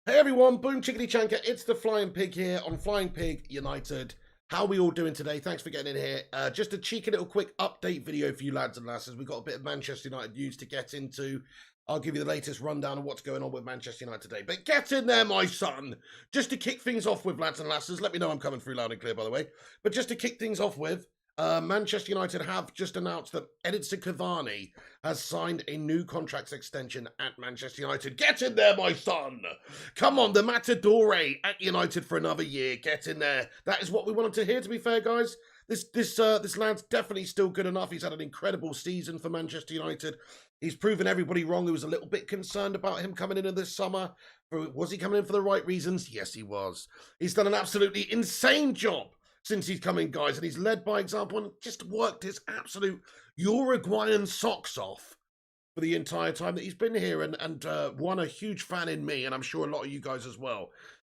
Hey everyone, boom chickadee chanka, it's the Flying Pig here on Flying Pig United. How are we all doing today? Thanks for getting in here. Just a cheeky little quick update video for you lads and lasses. We've got a bit of Manchester United news to get into. I'll give you the latest rundown of what's going on with Manchester United today. But get in there, my son! Just to kick things off with, lads and lasses, let me know I'm coming through loud and clear, by the way. But just to kick things off with, Manchester United have just announced that Edinson Cavani has signed a new contract extension at Manchester United. Get in there, my son! Come on, the Matador at United for another year. Get in there. That is what we wanted to hear, to be fair, guys. This lad's definitely still good enough. He's had an incredible season for Manchester United. He's proven everybody wrong who was a little bit concerned about him coming in this summer. Was he coming in for the right reasons? Yes, he was. He's done an absolutely insane job since he's come in, guys, and he's led by example and just worked his absolute Uruguayan socks off for the entire time that he's been here, and won a huge fan in me, and I'm sure a lot of you guys as well.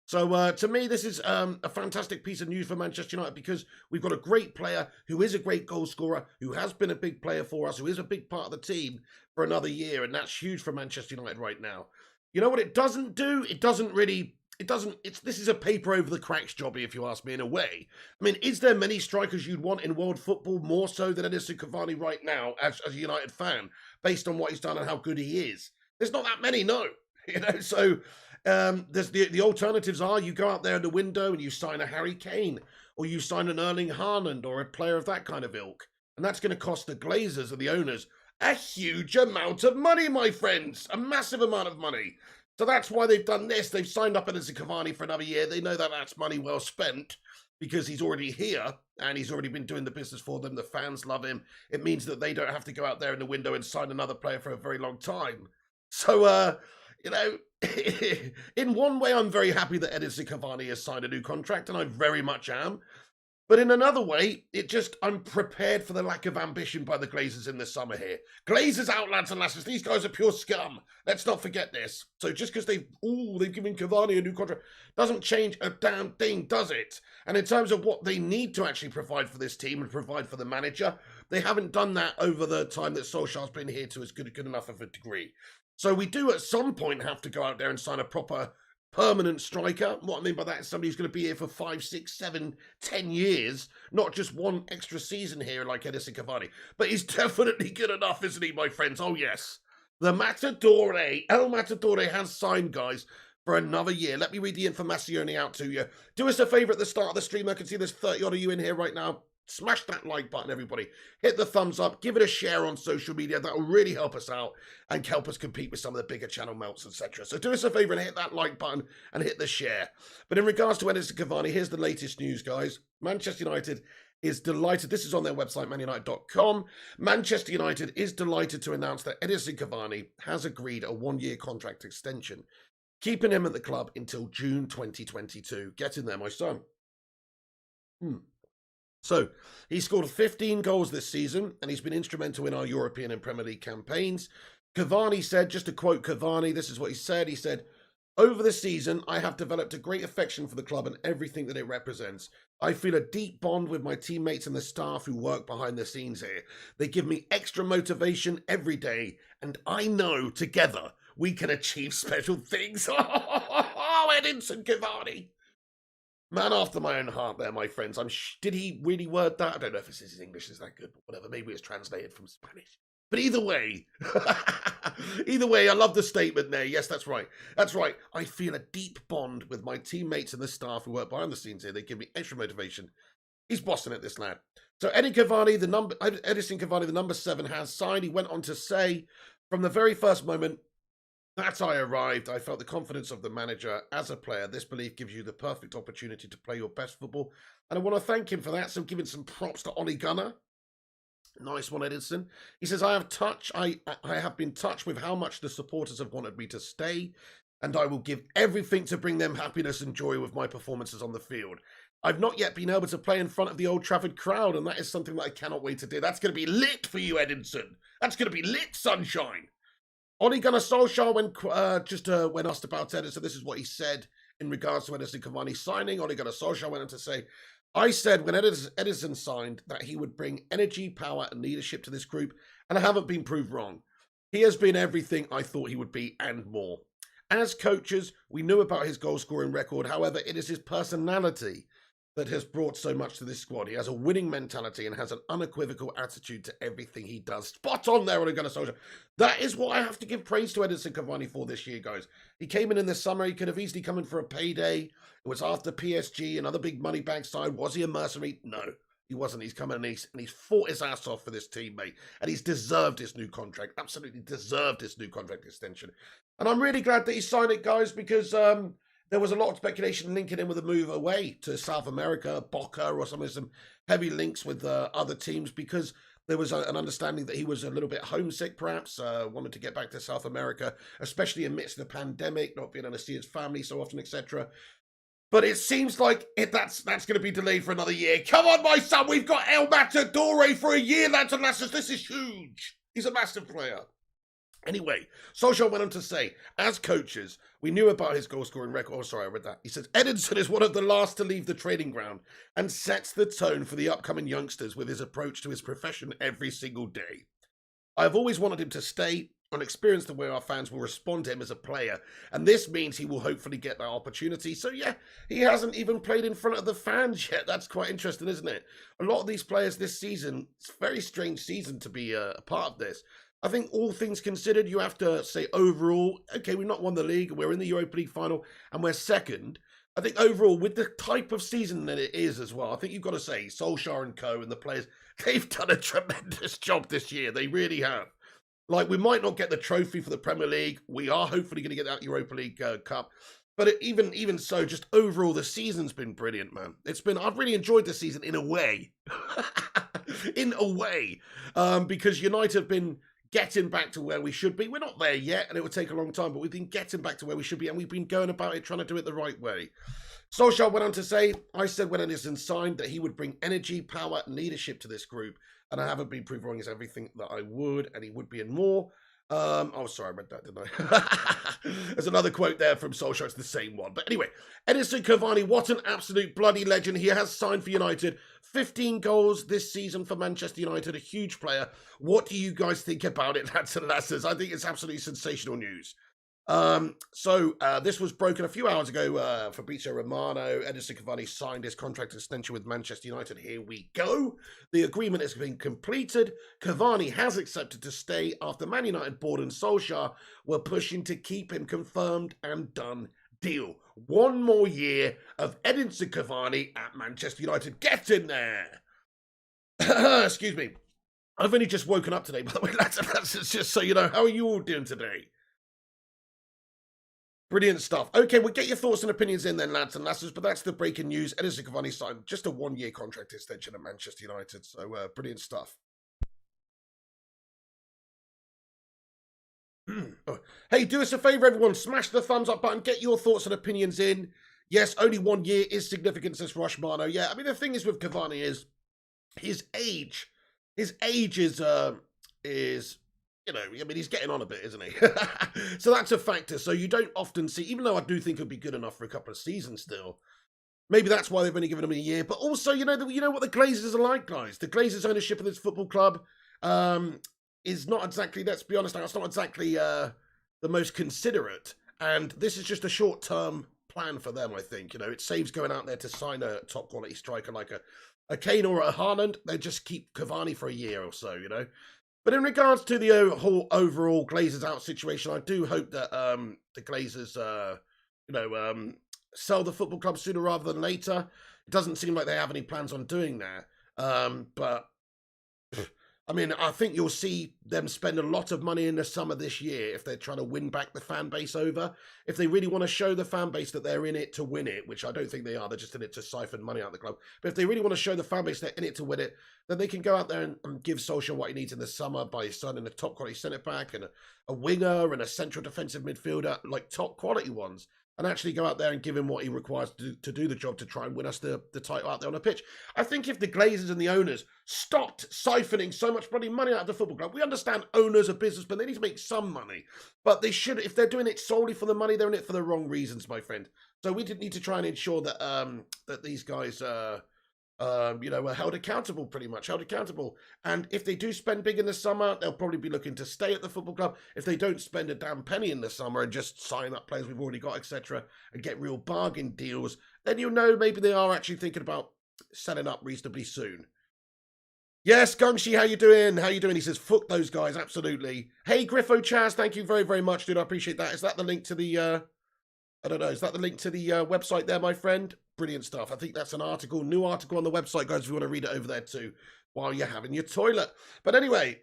So to me, this is a fantastic piece of news for Manchester United because we've got a great player who is a great goal scorer, who has been a big player for us, who is a big part of the team for another year, and that's huge for Manchester United right now. You know what it doesn't do? This is a paper over the cracks jobby, if you ask me, in a way. I mean, is there many strikers you'd want in world football more so than Edinson Cavani right now as a United fan, based on what he's done and how good he is? There's not that many, no. So there's the alternatives are you go out there in the window and you sign a Harry Kane, or you sign an Erling Haaland, or a player of that kind of ilk. And that's going to cost the Glazers and the owners a huge amount of money, my friends. A massive amount of money. So that's why they've done this. They've signed up Edinson Cavani for another year. They know that that's money well spent because he's already here and he's already been doing the business for them. The fans love him. It means that they don't have to go out there in the window and sign another player for a very long time. So, in one way, I'm very happy that Edinson Cavani has signed a new contract, and I very much am. But in another way, I'm prepared for the lack of ambition by the Glazers in the summer here. Glazers out, lads and lasses. These guys are pure scum. Let's not forget this. So just because they've given Cavani a new contract doesn't change a damn thing, does it? And in terms of what they need to actually provide for this team and provide for the manager, they haven't done that over the time that Solskjaer's been here to as good enough of a degree. So we do at some point have to go out there and sign a proper permanent striker. What I mean by that is somebody who's going to be here for 5, 6, 7, 10 years, not just one extra season here like Edinson Cavani. But he's definitely good enough, isn't he, my friends? Oh, yes. The Matador, El Matador has signed, guys, for another year. Let me read the informazione out to you. Do us a favour at the start of the stream. I can see there's 30-odd of you in here right now. Smash that like button, everybody. Hit the thumbs up. Give it a share on social media. That will really help us out and help us compete with some of the bigger channel melts, etc. So do us a favour and hit that like button and hit the share. But in regards to Edinson Cavani, here's the latest news, guys. Manchester United is delighted. This is on their website, manunited.com. Manchester United is delighted to announce that Edinson Cavani has agreed a one-year contract extension, keeping him at the club until June 2022. Get in there, my son. So, he scored 15 goals this season, and he's been instrumental in our European and Premier League campaigns. Cavani said, just to quote Cavani, this is what he said, over the season, I have developed a great affection for the club and everything that it represents. I feel a deep bond with my teammates and the staff who work behind the scenes here. They give me extra motivation every day, and I know together we can achieve special things. Oh, Edinson Cavani. Man after my own heart there, my friends. Did he really word that? I don't know if his English is that good, but whatever. Maybe it's translated from Spanish. But either way, I love the statement there. Yes, that's right. That's right. I feel a deep bond with my teammates and the staff who work behind the scenes here. They give me extra motivation. He's bossing it, this lad. So Edinson Cavani, the number 7, has signed. He went on to say, from the very first moment that I arrived, I felt the confidence of the manager. As a player, this belief gives you the perfect opportunity to play your best football. And I want to thank him for that. So giving some props to Ole Gunnar. Nice one, Edinson. He says, I have been touched with how much the supporters have wanted me to stay, and I will give everything to bring them happiness and joy with my performances on the field. I've not yet been able to play in front of the Old Trafford crowd, and that is something that I cannot wait to do. That's going to be lit for you, Edinson. That's going to be lit, sunshine. Ole Gunnar Solskjaer, when asked about Edinson, this is what he said in regards to Edinson Cavani signing. Ole Gunnar Solskjaer went on to say, I said when Edinson signed that he would bring energy, power, and leadership to this group, and I haven't been proved wrong. He has been everything I thought he would be and more. As coaches, we knew about his goal-scoring record. However, it is his personality that has brought so much to this squad. He has a winning mentality and has an unequivocal attitude to everything he does. Spot on there on a Gunnar Solskjaer. That is what I have to give praise to Edinson Cavani for this year, guys. He came in the summer. He could have easily come in for a payday. It was after PSG, another big money bag side. Was he a mercenary? No, he wasn't. He's come in and he's fought his ass off for this team, mate. And he's deserved his new contract. Absolutely deserved his new contract extension. And I'm really glad that he signed it, guys, because there was a lot of speculation linking him with a move away to South America, Boca, or some heavy links with other teams, because there was an understanding that he was a little bit homesick, perhaps, wanted to get back to South America, especially amidst the pandemic, not being able to see his family so often, etc. But it seems like that's going to be delayed for another year. Come on, my son, we've got El Matador for a year, lads and lasses. This is huge. He's a massive player. Anyway, Solskjaer went on to say, as coaches, we knew about his goal-scoring record. Oh, sorry, I read that. He says, Edinson is one of the last to leave the training ground and sets the tone for the upcoming youngsters with his approach to his profession every single day. I've always wanted him to stay and experience the way our fans will respond to him as a player, and this means he will hopefully get that opportunity. So yeah, he hasn't even played in front of the fans yet. That's quite interesting, isn't it? A lot of these players this season, it's a very strange season to be a part of this. I think all things considered, you have to say overall, okay, we've not won the league, we're in the Europa League final, and we're second. I think overall, with the type of season that it is as well, I think you've got to say Solskjaer and co and the players, they've done a tremendous job this year. They really have. Like, we might not get the trophy for the Premier League. We are hopefully going to get that Europa League Cup. But even so, just overall, the season's been brilliant, man. I've really enjoyed the season in a way. In a way. Because United have been getting back to where we should be. We're not there yet, and it would take a long time, but we've been getting back to where we should be, and we've been going about it, trying to do it the right way. Solskjaer went on to say, I said when Edinson signed that he would bring energy, power, and leadership to this group, and I haven't been proved wrong as everything that I would, and he would be in more. Oh, sorry, I read that, didn't I? There's another quote there from Solskjaer. It's the same one. But anyway, Edinson Cavani, what an absolute bloody legend. He has signed for United. 15 goals this season for Manchester United, a huge player. What do you guys think about it, lads and lasses? I think it's absolutely sensational news. This was broken a few hours ago. Fabrizio Romano, Edinson Cavani signed his contract extension with Manchester United. Here we go. The agreement has been completed. Cavani has accepted to stay after Man United board and Solskjaer were pushing to keep him. Confirmed and done deal. One more year of Edinson Cavani at Manchester United. Get in there. Excuse me. I've only just woken up today, by the way, lads and lasses, just so you know. How are you all doing today? Brilliant stuff. Okay, we'll get your thoughts and opinions in then, lads and lasses, but that's the breaking news. Edinson Cavani signed just a one-year contract extension at Manchester United, so brilliant stuff. Hey, do us a favour, everyone. Smash the thumbs up button. Get your thoughts and opinions in. Yes, only 1 year is significant, says Rushmano. Yeah, I mean, the thing is with Cavani is his age. His age is you know, I mean, he's getting on a bit, isn't he? So that's a factor. So you don't often see, even though I do think he'll be good enough for a couple of seasons still, maybe that's why they've only given him a year. But also, you know what the Glazers are like, guys. The Glazers' ownership of this football club is not exactly, let's be honest, it's not exactly the most considerate. And this is just a short-term plan for them, I think. You know, it saves going out there to sign a top-quality striker like a Kane or a Haaland. They just keep Cavani for a year or so, you know. But in regards to the whole overall Glazers out situation, I do hope that the Glazers, sell the football club sooner rather than later. It doesn't seem like they have any plans on doing that. But I mean, I think you'll see them spend a lot of money in the summer this year if they're trying to win back the fan base over. If they really want to show the fan base that they're in it to win it, which I don't think they are, they're just in it to siphon money out of the club. But if they really want to show the fan base they're in it to win it, then they can go out there and give Solskjaer what he needs in the summer by signing a top quality centre-back and a winger and a central defensive midfielder, like top quality ones, and actually go out there and give him what he requires to do the job to try and win us the title out there on the pitch. I think if the Glazers and the owners stopped siphoning so much bloody money out of the football club, we understand owners are businessmen, they need to make some money. But they should, if they're doing it solely for the money, they're in it for the wrong reasons, my friend. So we did need to try and ensure that that these guys are held accountable, pretty much held accountable. And if they do spend big in the summer, they'll probably be looking to stay at the football club. If they don't spend a damn penny in the summer and just sign up players we've already got, etc., and get real bargain deals, then you'll know maybe they are actually thinking about selling up reasonably soon. Yes, Gungshi, how you doing? How you doing? He says, fuck those guys, absolutely. Hey, Griffo Chaz, thank you very, very much, dude. I appreciate that. Is that the link to the, I don't know, is that the link to the website there, my friend? Brilliant stuff. I think that's an article, new article on the website, guys, if you want to read it over there too, while you're having your toilet. But anyway,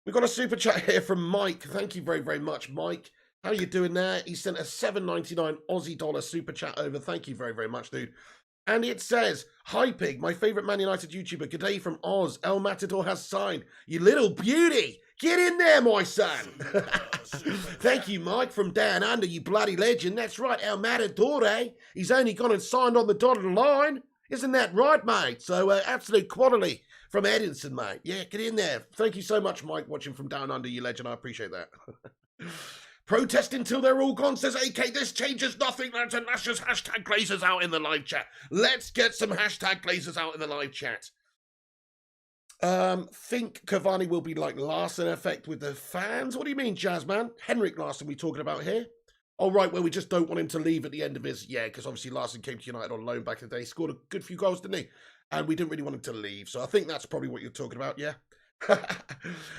we've got a super chat here from Mike. Thank you very, very much, Mike. How you doing there? He sent a $7.99 Aussie dollar super chat over. Thank you very, very much, dude. And it says, hi, Pig, my favourite Man United YouTuber. Good day from Oz. El Matador has signed. You little beauty. Get in there, my son. Thank you, Mike, from down under, you bloody legend. That's right, El Matador, eh? He's only gone and signed on the dotted line. Isn't that right, mate? So, absolute quality from Edinson, mate. Yeah, get in there. Thank you so much, Mike, watching from down under, you legend. I appreciate that. Protest until they're all gone, says AK. This changes nothing. That's just hashtag Glazers out in the live chat. Let's get some hashtag Glazers out in the live chat. Think Cavani will be like Larson effect with the fans? What do you mean, Jazzman? Henrik Larson we talking about here? Oh, right, where we just don't want him to leave at the end of his... Yeah, because obviously Larson came to United on loan back in the day. Scored a good few goals, didn't he? And we didn't really want him to leave. So I think that's probably what you're talking about, yeah?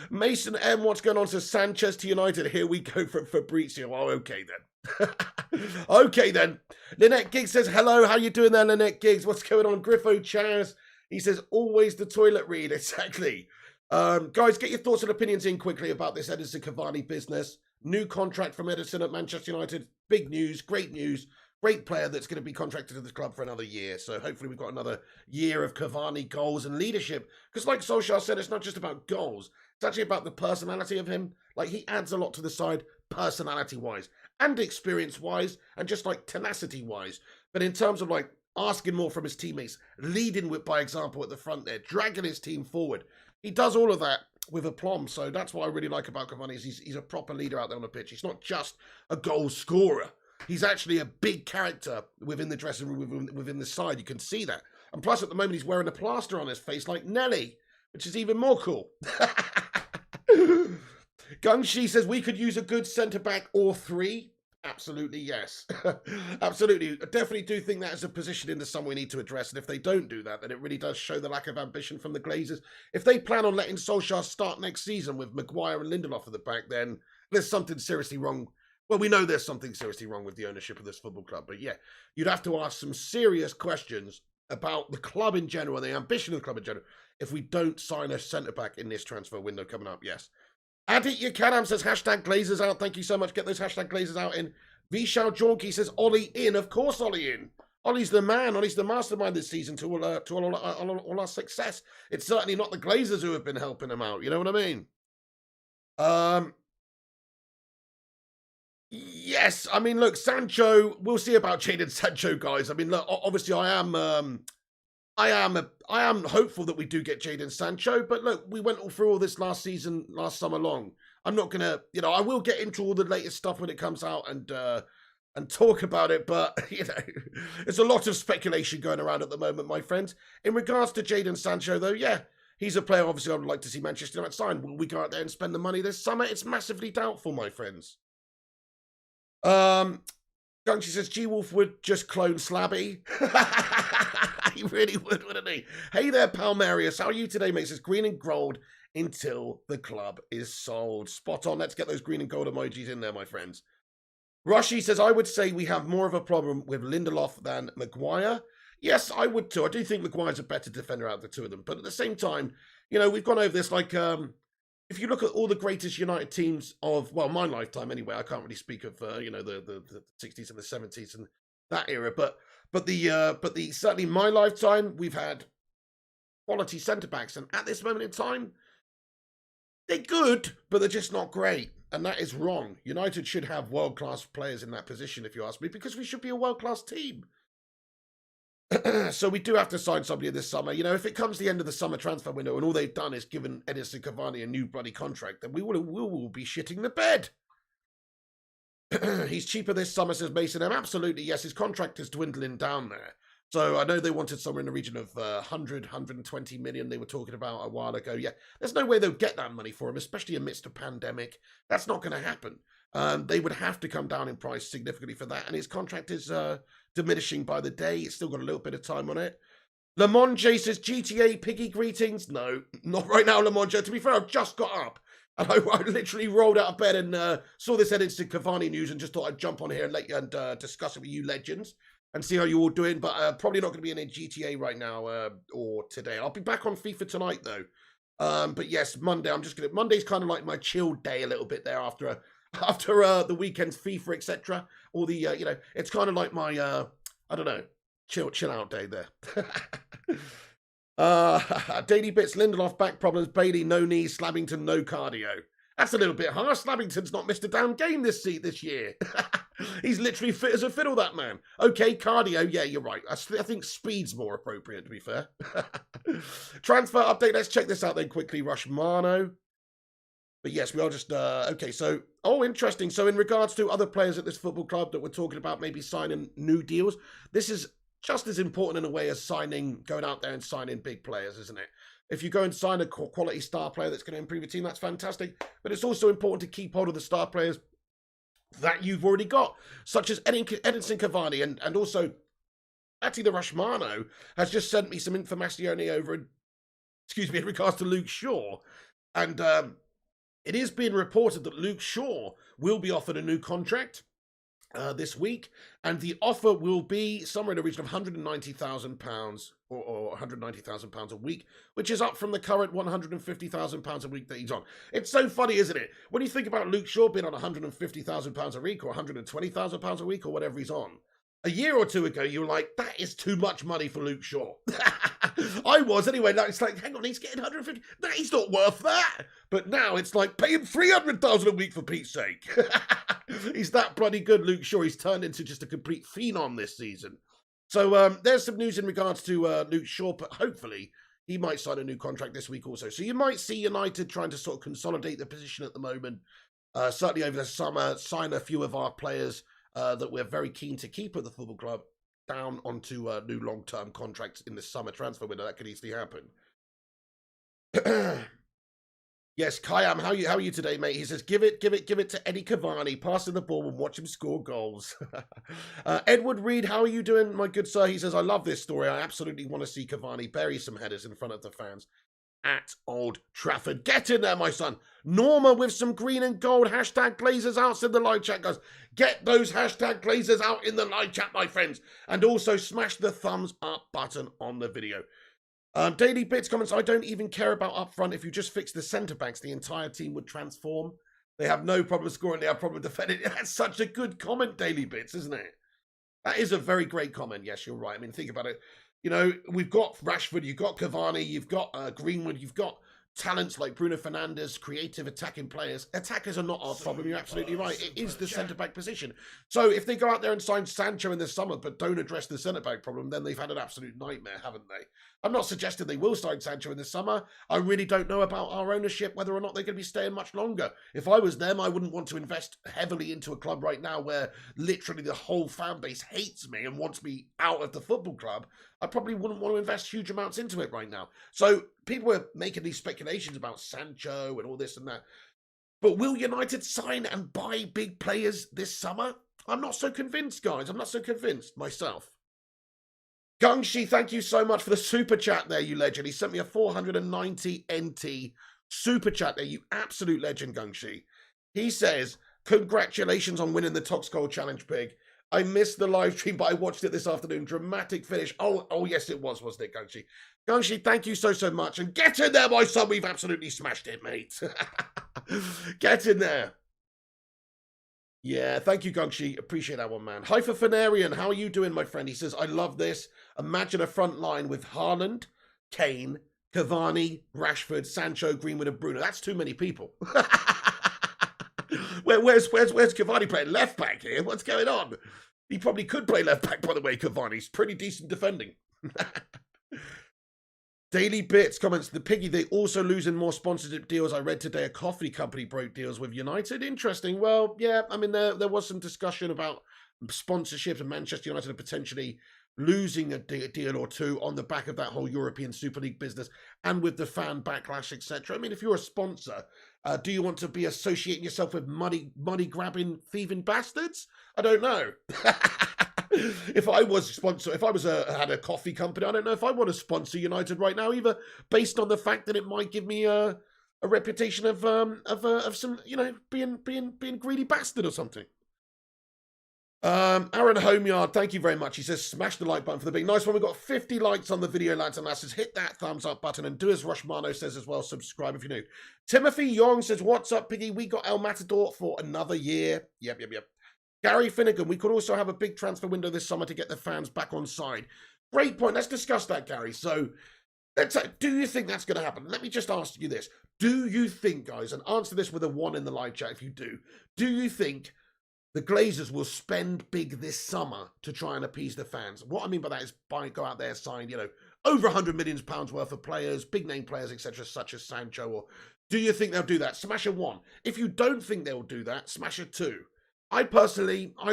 Mason M, what's going on? Says Sanchez to United. Here we go from Fabrizio. Oh, okay then. Okay then. Lynette Giggs says, hello, how you doing there, Lynette Giggs? What's going on? Griffo Chaz. He says, always the toilet read. Exactly. Guys, get your thoughts and opinions in quickly about this Edinson Cavani business. New contract from Edinson at Manchester United. Big news, great news. Great player that's going to be contracted to the club for another year. So hopefully we've got another year of Cavani goals and leadership. Because like Solskjaer said, it's not just about goals. It's actually about the personality of him. Like, he adds a lot to the side personality-wise and experience-wise and just like tenacity-wise. But in terms of like asking more from his teammates, leading with by example at the front there, dragging his team forward. He does all of that with aplomb. So that's what I really like about Cavani. Is he's a proper leader out there on the pitch. He's not just a goal scorer. He's actually a big character within the dressing room, within the side. You can see that. And plus, at the moment, he's wearing a plaster on his face like Nelly, which is even more cool. Gungshi says, we could use a good centre-back or three. Absolutely, yes. Absolutely. I definitely do think that is a position in the summer we need to address. And if they don't do that, then it really does show the lack of ambition from the Glazers. If they plan on letting Solskjaer start next season with Maguire and Lindelof at the back, then there's something seriously wrong. Well, we know there's something seriously wrong with the ownership of this football club. But yeah, you'd have to ask some serious questions about the club in general, the ambition of the club in general, if we don't sign a centre-back in this transfer window coming up, yes. Adit Yakanam says, hashtag Glazers out. Thank you so much. Get those hashtag Glazers out in. Vishal Jonki says, Ollie in. Of course, Ollie in. Ollie's the man. Ollie's the mastermind this season to all our success. It's certainly not the Glazers who have been helping him out. You know what I mean? Yes. I mean, look, Sancho, we'll see about Jaden Sancho, guys. I mean, look, obviously I am hopeful that we do get Jaden Sancho, but look, we went all through all this last summer long. I'm not gonna, I will get into all the latest stuff when it comes out and talk about it, but there's a lot of speculation going around at the moment, my friends. In regards to Jaden Sancho, though, yeah, he's a player obviously I would like to see Manchester United sign. Will we go out there and spend the money this summer? It's massively doubtful, my friends. Gunchi says G-Wolf would just clone Slabby. He really would, wouldn't he? Hey there, Palmarius. How are you today, mate? Says green and gold until the club is sold. Spot on. Let's get those green and gold emojis in there, my friends. Rashi says, I would say we have more of a problem with Lindelof than Maguire. Yes, I would too. I do think Maguire's a better defender out of the two of them. But at the same time, we've gone over this like... if you look at all the greatest United teams of, well, my lifetime anyway, I can't really speak of, the 60s and the 70s and that era, but certainly my lifetime, we've had quality centre-backs, and at this moment in time, they're good, but they're just not great, and that is wrong. United should have world-class players in that position, if you ask me, because we should be a world-class team. So we do have to sign somebody this summer. If it comes to the end of the summer transfer window and all they've done is given Edinson Cavani a new bloody contract, then we will be shitting the bed. He's cheaper this summer, says Mason M. Absolutely, yes. His contract is dwindling down there. So I know they wanted somewhere in the region of 100, 120 million they were talking about a while ago. Yeah, there's no way they'll get that money for him, especially amidst a pandemic. That's not going to happen. They would have to come down in price significantly for that. And his contract is diminishing by the day. It's still got a little bit of time on it. Lamonje says, GTA Piggy greetings. No, not right now, Lamonje. To be fair, I've just got up. And I literally rolled out of bed and saw this edit to Cavani news and just thought I'd jump on here and let you discuss it with you legends and see how you're all doing. But probably not going to be in GTA right now or today. I'll be back on FIFA tonight though. But yes, Monday. Monday's kind of like my chill day a little bit there after the weekend's FIFA, etc. Or the it's kind of like my I don't know, chill out day there. Daily Bits, Lindelof, back problems, Bailey, no knees, Slabbington, no cardio. That's a little bit harsh. Slabbington's not missed a damn game this year. He's literally fit as a fiddle, that man. Okay, cardio, yeah, you're right. I think speed's more appropriate, to be fair. Transfer update, let's check this out then quickly, Rushmano. But yes, we are just, okay, so, interesting. So in regards to other players at this football club that we're talking about maybe signing new deals, this is just as important in a way as going out there and signing big players, isn't it? If you go and sign a quality star player that's going to improve your team, that's fantastic. But it's also important to keep hold of the star players that you've already got, such as Edinson Cavani, and also, actually, the Rushmano has just sent me some information over, in regards to Luke Shaw. And it is being reported that Luke Shaw will be offered a new contract this week, and the offer will be somewhere in the region of £190,000 or £190,000 a week, which is up from the current £150,000 a week that he's on. It's so funny, isn't it? When you think about Luke Shaw being on £150,000 a week or £120,000 a week or whatever he's on, a year or two ago, you were like, that is too much money for Luke Shaw. I was anyway. Now it's like, hang on, he's getting 150. No, he's not worth that. But now it's like, pay him 300,000 a week for Pete's sake. He's that bloody good, Luke Shaw. He's turned into just a complete phenom this season. So there's some news in regards to Luke Shaw, but hopefully he might sign a new contract this week also. So you might see United trying to sort of consolidate the position at the moment. Certainly over the summer, sign a few of our players that we're very keen to keep at the football club down onto new long-term contracts in the summer transfer window. That could easily happen. Yes, Kayam, how are you today, mate? He says, give it to Eddie Cavani, passing the ball and watch him score goals. Edward Reed, how are you doing, my good sir? He says, I love this story. I absolutely want to see Cavani bury some headers in front of the fans at Old Trafford. Get in there, my son. Norma with some green and gold. Hashtag Glazers out, said the live chat, guys. Get those hashtag Glazers out in the live chat, my friends. And also smash the thumbs up button on the video. Daily Bits comments, I don't even care about up front. If you just fix the centre-backs, the entire team would transform. They have no problem scoring. They have problem defending. That's such a good comment, Daily Bits, isn't it? That is a very great comment. Yes, you're right. I mean, think about it. You know, we've got Rashford, you've got Cavani, you've got Greenwood, you've got talents like Bruno Fernandes, creative attacking players. Attackers are not our problem. You're absolutely right. It is the centre-back position. So if they go out there and sign Sancho in the summer but don't address the centre-back problem, then they've had an absolute nightmare, haven't they? I'm not suggesting they will sign Sancho in the summer. I really don't know about our ownership, whether or not they're going to be staying much longer. If I was them, I wouldn't want to invest heavily into a club right now where literally the whole fan base hates me and wants me out of the football club. I probably wouldn't want to invest huge amounts into it right now. So people are making these speculations about Sancho and all this and that. But will United sign and buy big players this summer? I'm not so convinced, guys. I'm not so convinced myself. Gungshi, thank you so much for the super chat there, you legend. He sent me a 490 NT super chat there, you absolute legend, Gungshi. He says, congratulations on winning the Tox Goal Challenge, Pig. I missed the live stream, but I watched it this afternoon. Dramatic finish. Oh yes, it was, wasn't it, Gungshi? Gungshi, thank you so much. And get in there, my son. We've absolutely smashed it, mate. Get in there. Yeah, thank you, Gungshi. Appreciate that one, man. Hypophenarian, how are you doing, my friend? He says, I love this. Imagine a front line with Haaland, Kane, Cavani, Rashford, Sancho, Greenwood, and Bruno. That's too many people. Where's Cavani playing left back here? What's going on? He probably could play left back, by the way, Cavani's pretty decent defending. Daily Bits comments, the Piggy, they also losing more sponsorship deals. I read today a coffee company broke deals with United. Interesting. Well, yeah, I mean, there was some discussion about sponsorship and Manchester United are potentially losing a deal or two on the back of that whole European Super League business and with the fan backlash, etc. I mean, if you're a sponsor, do you want to be associating yourself with money grabbing, thieving bastards? I don't know. If I was had a coffee company, I don't know if I want to sponsor United right now, either, based on the fact that it might give me a reputation of some, being greedy bastard or something. Aaron Homeyard, thank you very much. He says, smash the like button for the big nice one. We've got 50 likes on the video, lads and lasses. Hit that thumbs up button and do as Rushmano says as well. Subscribe if you're new. Timothy Young says, what's up, Piggy? We got El Matador for another year. Yep. Gary Finnegan, we could also have a big transfer window this summer to get the fans back on side. Great point. Let's discuss that, Gary. So, do you think that's going to happen? Let me just ask you this. Do you think, guys, and answer this with a 1 in the live chat if you do you think the Glazers will spend big this summer to try and appease the fans? What I mean by that is go out there, sign, over £100 million worth of players, big name players, etc., such as Sancho. Or do you think they'll do that? Smash a 1. If you don't think they'll do that, smash a 2. I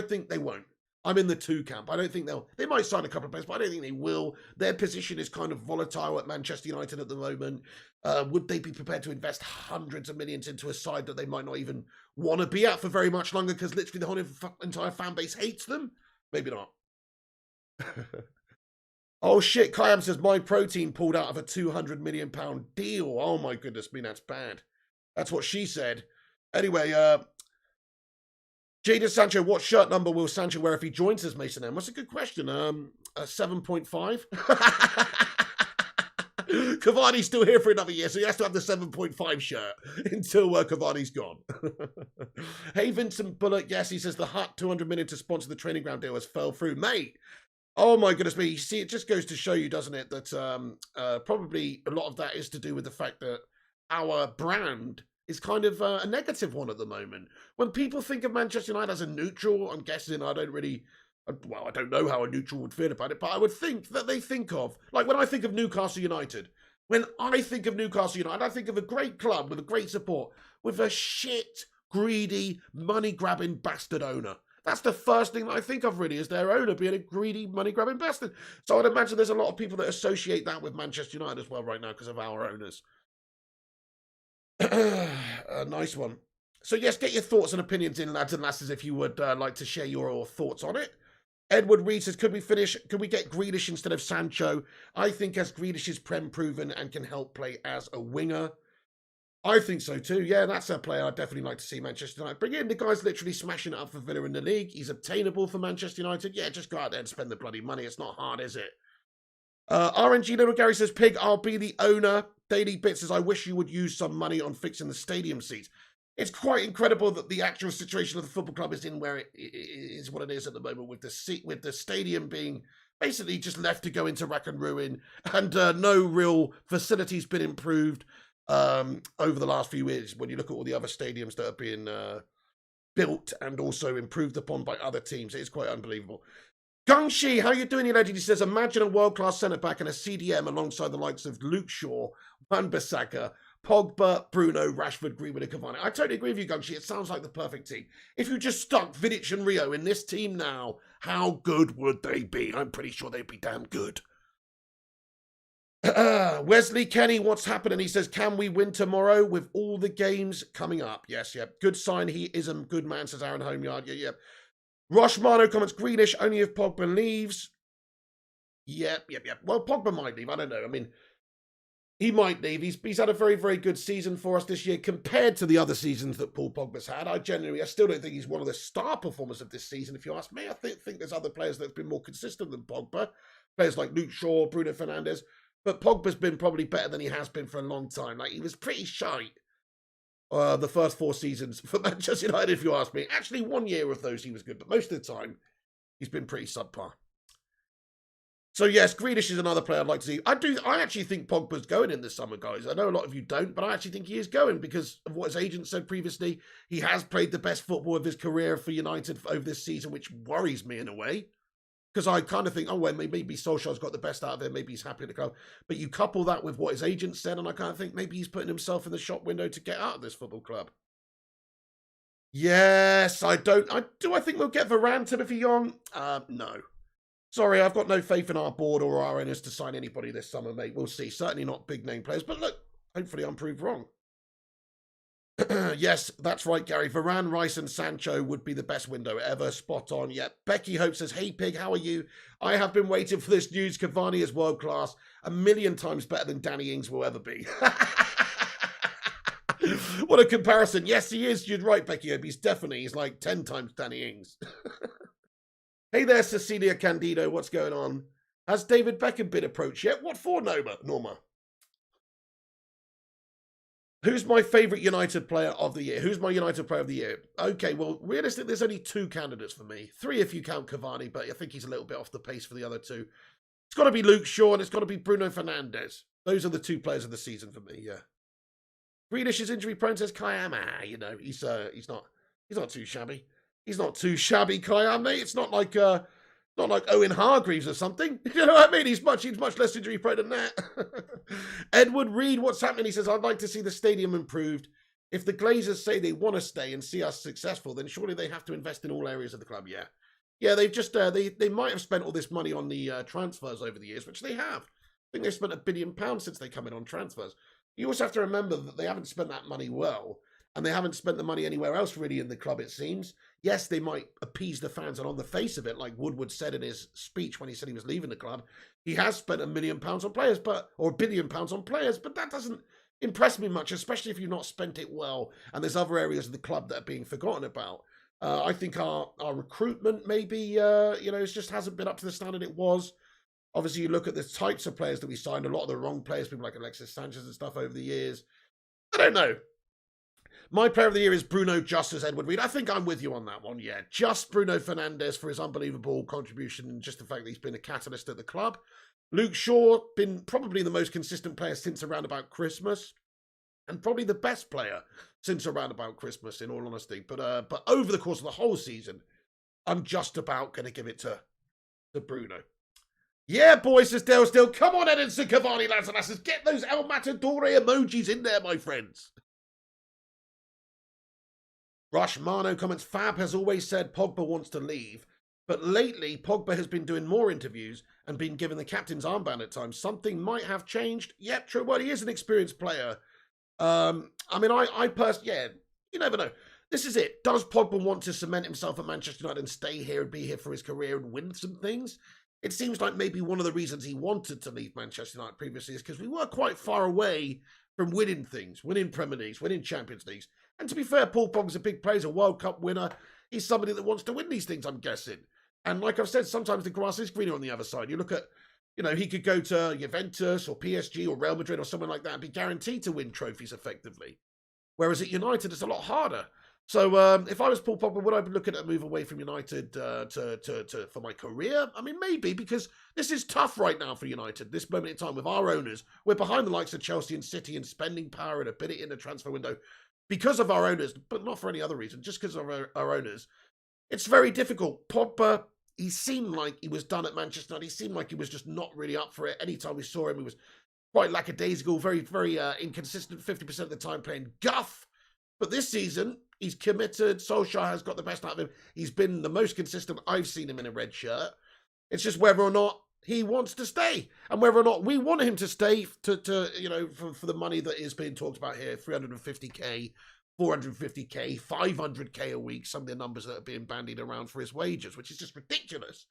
think they won't. I'm in the 2 camp. I don't think they might sign a couple of players, but I don't think they will. Their position is kind of volatile at Manchester United at the moment. Would they be prepared to invest hundreds of millions into a side that they might not even want to be at for very much longer because literally the whole entire fan base hates them? Maybe not. Oh shit, Kayam says, My Protein pulled out of a £200 million deal. Oh my goodness me, that's bad. That's what she said. Anyway, Jaden Sancho, what shirt number will Sancho wear if he joins us, Mason M? That's a good question. A 7.5? Cavani's still here for another year, so he has to have the 7.5 shirt until Cavani's gone. Hey, Vincent Bullock, yes, he says the Hut 200 million to sponsor the training ground deal has fell through. Mate, oh my goodness me. You see, it just goes to show you, doesn't it, that probably a lot of that is to do with the fact that our brand is kind of a negative one at the moment. When people think of Manchester United as a neutral, I'm guessing I don't know how a neutral would feel about it, but I would think that they think of, like when I think of Newcastle United, I think of a great club with a great support, with a shit, greedy, money-grabbing bastard owner. That's the first thing that I think of, really, is their owner being a greedy, money-grabbing bastard. So I'd imagine there's a lot of people that associate that with Manchester United as well right now because of our owners. A nice one. So yes, get your thoughts and opinions in, lads and lasses, if you would like to share your thoughts on it. Edward Reed says, could we get Grealish instead of Sancho? I think as Grealish is Prem proven and can help play as a winger. I think so too. Yeah, that's a player I'd definitely like to see Manchester United bring in. The guy's literally smashing it up for Villa in the league. He's obtainable for Manchester United. Yeah, just go out there and spend the bloody money. It's not hard, is it? RNG Little Gary says, Pig, I'll be the owner. Daily Bit says, I wish you would use some money on fixing the stadium seats. It's quite incredible that the actual situation of the football club is in where it is what it is at the moment, with the stadium being basically just left to go into rack and ruin, and no real facilities been improved over the last few years. When you look at all the other stadiums that are being built and also improved upon by other teams, it is quite unbelievable. Gungshi, how you doing, you legend? He says, imagine a world-class centre-back and a CDM alongside the likes of Luke Shaw, Wan-Bissaka, Pogba, Bruno, Rashford, Greenwood and Cavani. I totally agree with you, Gungshi. It sounds like the perfect team. If you just stuck Vidic and Rio in this team now, how good would they be? I'm pretty sure they'd be damn good. Wesley Kenny, what's happening? He says, can we win tomorrow with all the games coming up? Yes, yeah. Good sign. He is a good man, says Aaron Homeyard. Yeah. Roshmano comments, Grealish only if Pogba leaves. Yep. Well, Pogba might leave. I don't know. I mean, he might leave. He's had a very, very good season for us this year compared to the other seasons that Paul Pogba's had. I still don't think he's one of the star performers of this season, if you ask me. I think there's other players that have been more consistent than Pogba. Players like Luke Shaw, Bruno Fernandes. But Pogba's been probably better than he has been for a long time. Like, he was pretty shite the first 4 seasons for Manchester United, if you ask me. Actually, 1 year of those he was good, but most of the time, he's been pretty subpar. So yes, Grealish is another player I'd like to see. I actually think Pogba's going in this summer, guys. I know a lot of you don't, but I actually think he is going because of what his agent said previously. He has played the best football of his career for United over this season, which worries me in a way. Because I kind of think, oh, well, maybe Solskjaer's got the best out of him. Maybe he's happy to go. But you couple that with what his agent said, and I kind of think maybe he's putting himself in the shop window to get out of this football club. Yes, I don't. Do I think we'll get Varane, Timothy Young? No. Sorry, I've got no faith in our board or our owners to sign anybody this summer, mate. We'll see. Certainly not big name players, but look, hopefully I'm proved wrong. Yes, that's right, Gary. Varane, Rice, and Sancho would be the best window ever. Spot on. Yeah. Becky Hope says, "Hey, Pig, how are you? I have been waiting for this news. Cavani is world class, a million times better than Danny Ings will ever be." What a comparison. Yes, he is. You're right, Becky Hope. He's like 10 times Danny Ings. Hey there, Cecilia Candido. What's going on? Has David Beckham been approached yet? What for, Norma? Who's my favourite United player of the year? Who's my United player of the year? Okay, well, realistically, there's only 2 candidates for me. 3 if you count Cavani, but I think he's a little bit off the pace for the other 2. It's got to be Luke Shaw and it's got to be Bruno Fernandes. Those are the 2 players of the season for me, yeah. Grealish is injury prone, says Kayam. He's not too shabby. He's not too shabby, Kayam, mate. It's not like Owen Hargreaves or something. You know what I mean? He's much less injury prone than that. Edward Reed, what's happening? He says, "I'd like to see the stadium improved. If the Glazers say they want to stay and see us successful, then surely they have to invest in all areas of the club." Yeah. They've just they might have spent all this money on the transfers over the years, which they have. I think they've spent £1 billion since they come in on transfers. You also have to remember that they haven't spent that money well, and they haven't spent the money anywhere else really in the club, it seems. Yes, they might appease the fans, and on the face of it, like Woodward said in his speech when he said he was leaving the club, he has spent £1 million on players, or £1 billion on players, but that doesn't impress me much, especially if you've not spent it well, and there's other areas of the club that are being forgotten about. I think our recruitment maybe, it just hasn't been up to the standard it was. Obviously, you look at the types of players that we signed, a lot of the wrong players, people like Alexis Sanchez and stuff over the years. I don't know. My player of the year is Bruno, just as Edward Reed. I think I'm with you on that one, yeah. Just Bruno Fernandes for his unbelievable contribution and just the fact that he's been a catalyst at the club. Luke Shaw, been probably the most consistent player since around about Christmas. And probably the best player since around about Christmas, in all honesty. But over the course of the whole season, I'm just about going to give it to Bruno. Yeah, boys, says Dale Still. Come on, Edinson Cavani, lads and lasses. Get those El Matadore emojis in there, my friends. Rush Mano comments, Fab has always said Pogba wants to leave, but lately Pogba has been doing more interviews and been given the captain's armband at times. Something might have changed. Yep, true. Well, he is an experienced player. I personally, you never know. This is it. Does Pogba want to cement himself at Manchester United and stay here and be here for his career and win some things? It seems like maybe one of the reasons he wanted to leave Manchester United previously is because we were quite far away from winning things, winning Premier Leagues, winning Champions Leagues. And to be fair, Paul Pogba's a big player, he's a World Cup winner. He's somebody that wants to win these things, I'm guessing. And like I've said, sometimes the grass is greener on the other side. You look at, he could go to Juventus or PSG or Real Madrid or something like that and be guaranteed to win trophies effectively. Whereas at United, it's a lot harder. So if I was Paul Pogba, would I be looking at a move away from United for my career? I mean, maybe, because this is tough right now for United, this moment in time with our owners. We're behind the likes of Chelsea and City in spending power and ability in the transfer window because of our owners, but not for any other reason, just because of our owners. It's very difficult. Pogba, he seemed like he was done at Manchester United. He seemed like he was just not really up for it. Anytime we saw him, he was quite lackadaisical, very, very inconsistent, 50% of the time playing guff. But this season, he's committed. Solskjaer has got the best out of him. He's been the most consistent I've seen him in a red shirt. It's just whether or not he wants to stay and whether or not we want him to stay for the money that is being talked about here, 350k, 450k, 500k a week, some of the numbers that are being bandied around for his wages, which is just ridiculous.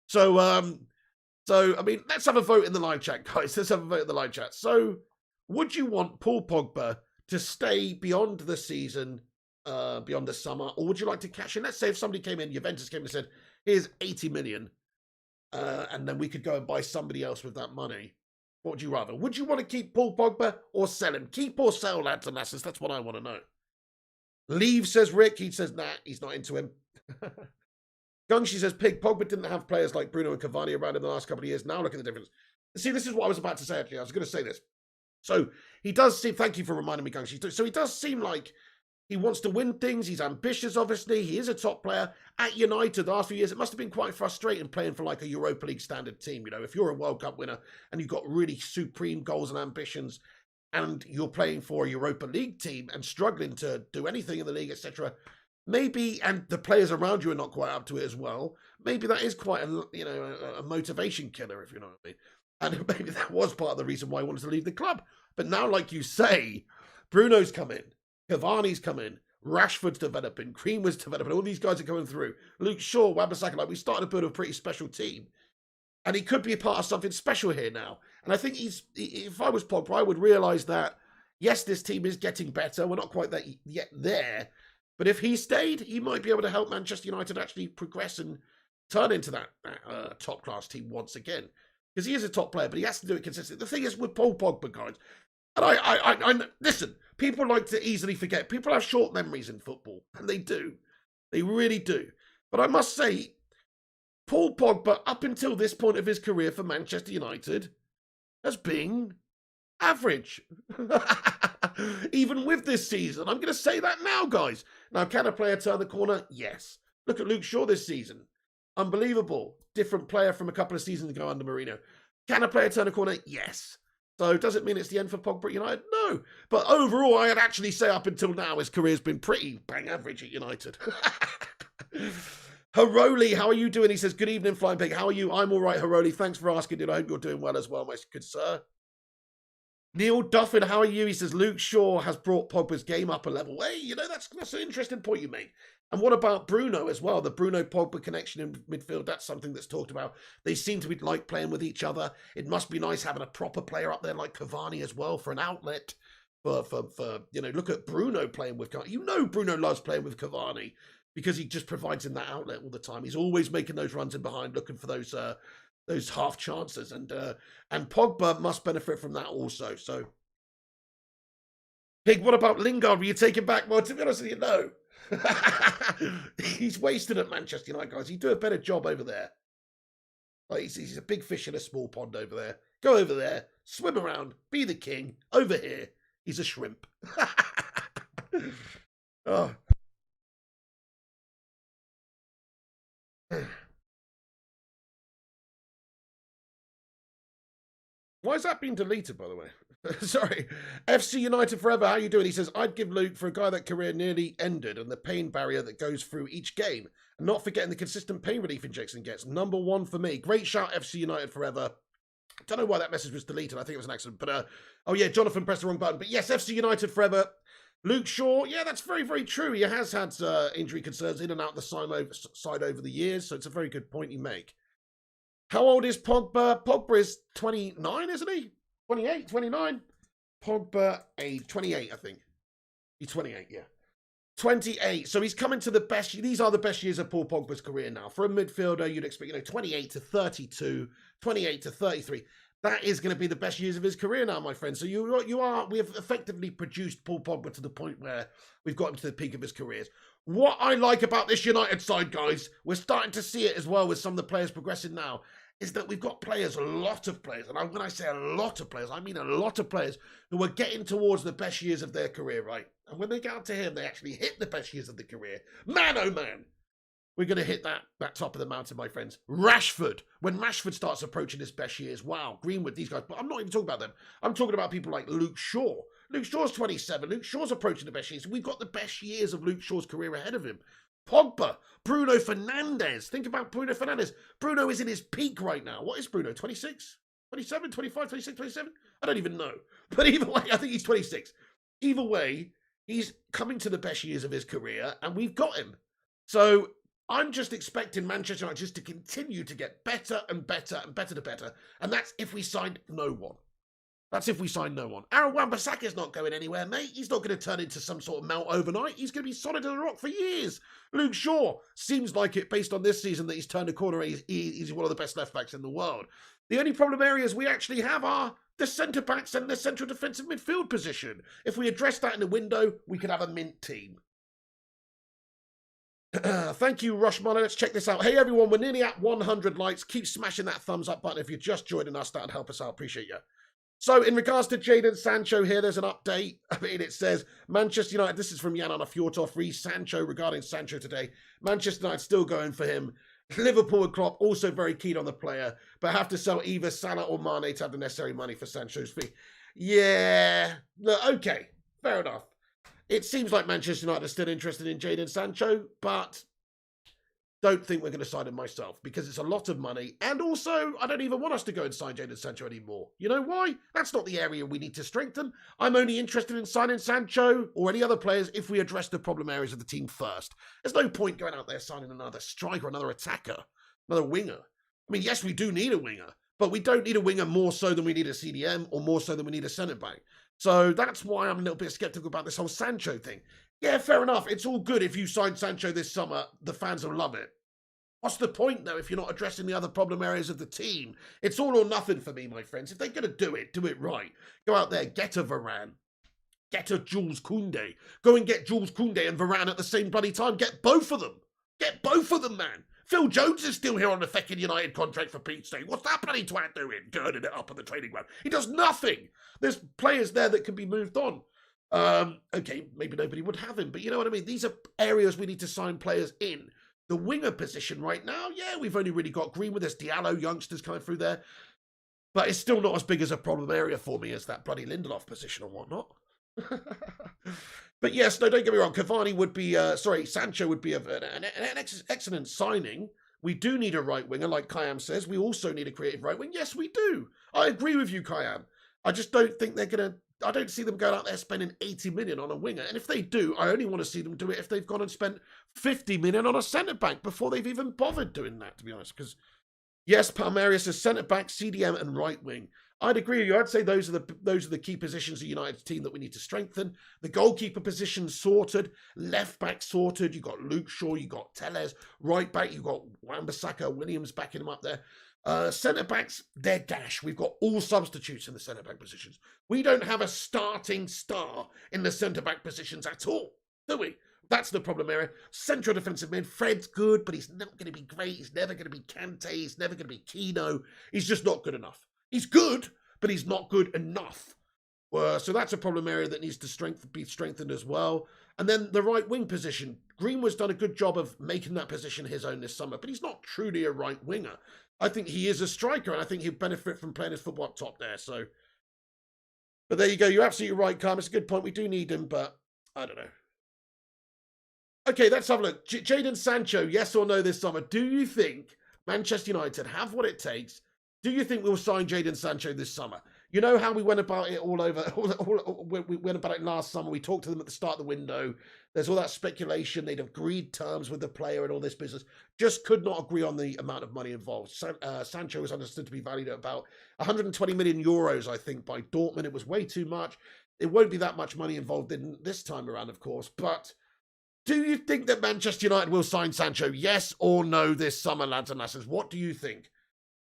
So I mean, let's have a vote in the live chat, guys. Let's have a vote in the live chat. So would you want Paul Pogba to stay beyond the season, beyond the summer, or would you like to cash in? Let's say if somebody came in, Juventus came and said, here's 80 million, and then we could go and buy somebody else with that money. What would you rather? Would you want to keep Paul Pogba or sell him? Keep or sell, lads and lasses. That's what I want to know. Leave, says Rick. He says, nah, he's not into him. Gungshi says, Pig, Pogba didn't have players like Bruno and Cavani around in the last couple of years. Now look at the difference. See, this is what I was about to say, actually. I was going to say this. So he does seem, thank you for reminding me, Gungshi. So he does seem like he wants to win things. He's ambitious, obviously. He is a top player. At United, the last few years, it must have been quite frustrating playing for like a Europa League standard team. If you're a World Cup winner and you've got really supreme goals and ambitions and you're playing for a Europa League team and struggling to do anything in the league, etc., maybe, and the players around you are not quite up to it as well, maybe that is quite a motivation killer, if you know what I mean. And maybe that was part of the reason why he wanted to leave the club. But now, like you say, Bruno's come in, Cavani's come in, Rashford's developing, Greenwood's developing, all these guys are coming through. Luke Shaw, Wan-Bissaka, like we started to build a pretty special team. And he could be a part of something special here now. And I think if I was Pogba, I would realise that, yes, this team is getting better. We're not quite yet there. But if he stayed, he might be able to help Manchester United actually progress and turn into that top-class team once again. Because he is a top player, but he has to do it consistently. The thing is with Paul Pogba, guys, and I listen, people like to easily forget. People have short memories in football, and they do. They really do. But I must say, Paul Pogba, up until this point of his career for Manchester United, has been average. Even with this season. I'm going to say that now, guys. Now, can a player turn the corner? Yes. Look at Luke Shaw this season. Unbelievable. Different player from a couple of seasons ago under Mourinho. Can a player turn a corner? Yes. So does it mean it's the end for Pogba at United? No. But overall, I'd actually say up until now, his career's been pretty bang average at United. Haroli, how are you doing? He says, good evening, Flying Pig. How are you? I'm all right, Haroli. Thanks for asking, dude. I hope you're doing well as well, my good sir. Neil Duffin, how are you? He says, Luke Shaw has brought Pogba's game up a level. Hey, that's an interesting point you make. And what about Bruno as well? The Bruno-Pogba connection in midfield, that's something that's talked about. They seem to be like playing with each other. It must be nice having a proper player up there like Cavani as well for an outlet. Look at Bruno playing with Cavani. Bruno loves playing with Cavani because he just provides him that outlet all the time. He's always making those runs in behind, looking for those half chances, and Pogba must benefit from that also. So, Pig, what about Lingard? Will you take him back? Well, to be honest with you, no. He's wasted at Manchester United, guys. He'd do a better job over there. Like he's a big fish in a small pond over there. Go over there, swim around, be the king. Over here, he's a shrimp. Oh. Why is that being deleted, by the way? Sorry. FC United Forever, how you doing? He says, I'd give Luke for a guy that career nearly ended and the pain barrier that goes through each game. And not forgetting the consistent pain relief injection gets. Number one for me. Great shout, FC United Forever. Don't know why that message was deleted. I think it was an accident. But, oh yeah, Jonathan pressed the wrong button. But yes, FC United Forever. Luke Shaw, yeah, that's very, very true. He has had injury concerns in and out the side over the years. So it's a very good point you make. How old is Pogba? Pogba is 29, isn't he? 28, 29. Pogba, 28, I think. He's 28, yeah. 28. So he's coming to the best. These are the best years of Paul Pogba's career now. For a midfielder, you'd expect, 28 to 32, 28 to 33. That is going to be the best years of his career now, my friend. So we have effectively produced Paul Pogba to the point where we've got him to the peak of his careers. What I like about this United side, guys, we're starting to see it as well with some of the players progressing now, is that we've got players, a lot of players, and when I say a lot of players, I mean a lot of players who are getting towards the best years of their career, right? And when they get out to him, they actually hit the best years of the career. Man, oh man, we're going to hit that top of the mountain, my friends. Rashford, when Rashford starts approaching his best years, wow, Greenwood, these guys, but I'm not even talking about them. I'm talking about people like Luke Shaw. Luke Shaw's 27. Luke Shaw's approaching the best years. We've got the best years of Luke Shaw's career ahead of him. Pogba, Bruno Fernandes. Think about Bruno Fernandes. Bruno is in his peak right now. What is Bruno? 26? 27? 25? 26? 27? I don't even know. But either way, I think he's 26. Either way, he's coming to the best years of his career, and we've got him. So I'm just expecting Manchester United just to continue to get better and better and better to better. And that's if we sign no one. That's if we sign no one. Aaron Wan-Bissaka's not going anywhere, mate. He's not going to turn into some sort of melt overnight. He's going to be solid as a rock for years. Luke Shaw seems like it, based on this season, that he's turned a corner. He's one of the best left-backs in the world. The only problem areas we actually have are the centre-backs and the central defensive midfield position. If we address that in the window, we could have a mint team. Thank you, Rushmana. Let's check this out. Hey, everyone, we're nearly at 100 likes. Keep smashing that thumbs up button if you're just joining us. That'd help us out. Appreciate you. So, in regards to Jaden Sancho here, there's an update. I mean, it says, Manchester United, this is from Yanan Fjortov, Sancho, regarding Sancho today. Manchester United still going for him. Liverpool and Klopp also very keen on the player, but have to sell either Salah or Mane to have the necessary money for Sancho's fee. Yeah, look, okay, fair enough. It seems like Manchester United are still interested in Jaden Sancho, but don't think we're going to sign him myself because it's a lot of money. And also, I don't even want us to go and sign Jaden Sancho anymore. You know why? That's not the area we need to strengthen. I'm only interested in signing Sancho or any other players if we address the problem areas of the team first. There's no point going out there signing another striker, another attacker, another winger. I mean, yes, we do need a winger, but we don't need a winger more so than we need a CDM or more so than we need a centre-back. So that's why I'm a little bit sceptical about this whole Sancho thing. Yeah, fair enough. It's all good if you sign Sancho this summer. The fans will love it. What's the point, though, if you're not addressing the other problem areas of the team? It's all or nothing for me, my friends. If they're going to do it right. Go out there, get a Varane. Get a Jules Koundé. Go and get Jules Koundé and Varane at the same bloody time. Get both of them. Get both of them, man. Phil Jones is still here on the fucking United contract for Pete's sake. What's that bloody twat doing? Girding it up on the training ground. He does nothing. There's players there that can be moved on. Okay, maybe nobody would have him, but you know what I mean? These are areas we need to sign players in. The winger position right now, yeah, we've only really got Greenwood. There's Diallo, youngsters coming through there. But it's still not as big as a problem area for me as that bloody Lindelof position and whatnot. But yes, no, don't get me wrong. Cavani would be, Sancho would be an excellent signing. We do need a right winger, like Kayam says. We also need a creative right wing. Yes, we do. I agree with you, Kayam. I just don't think they're going to, I don't see them going out there spending 80 million on a winger. And if they do, I only want to see them do it if they've gone and spent 50 million on a centre-back before they've even bothered doing that, to be honest. Because, yes, Palmeiras is centre-back, CDM and right wing. I'd agree with you. I'd say those are the key positions of United's team that we need to strengthen. The goalkeeper position sorted, left back sorted. You got Luke Shaw, you got Telles, right back. You got Wan-Bissaka, Williams backing him up there. Centre backs, they're dash. We've got all substitutes in the centre back positions. We don't have a starting star in the centre back positions at all, do we? That's the problem area. Central defensive mid, Fred's good, but he's not going to be great. He's never going to be Kante. He's never going to be Kino. He's just not good enough. He's good, but he's not good enough. So that's a problem area that needs to be strengthened as well. And then the right wing position. Greenwood's done a good job of making that position his own this summer, but he's not truly a right winger. I think he is a striker, and I think he'd benefit from playing his football up top there. So, but there you go. You're absolutely right, Carm. It's a good point. We do need him, but I don't know. Okay, let's have a look. Jaden Sancho, yes or no this summer? Do you think Manchester United have what it takes? Do you think we'll sign Jaden Sancho this summer? You know how we went about it we went about it last summer. We talked to them at the start of the window. There's all that speculation. They'd agreed terms with the player and all this business. Just could not agree on the amount of money involved. Sancho was understood to be valued at about 120 million euros, I think, by Dortmund. It was way too much. It won't be that much money involved in this time around, of course. But do you think that Manchester United will sign Sancho? Yes or no this summer, lads and lasses? What do you think?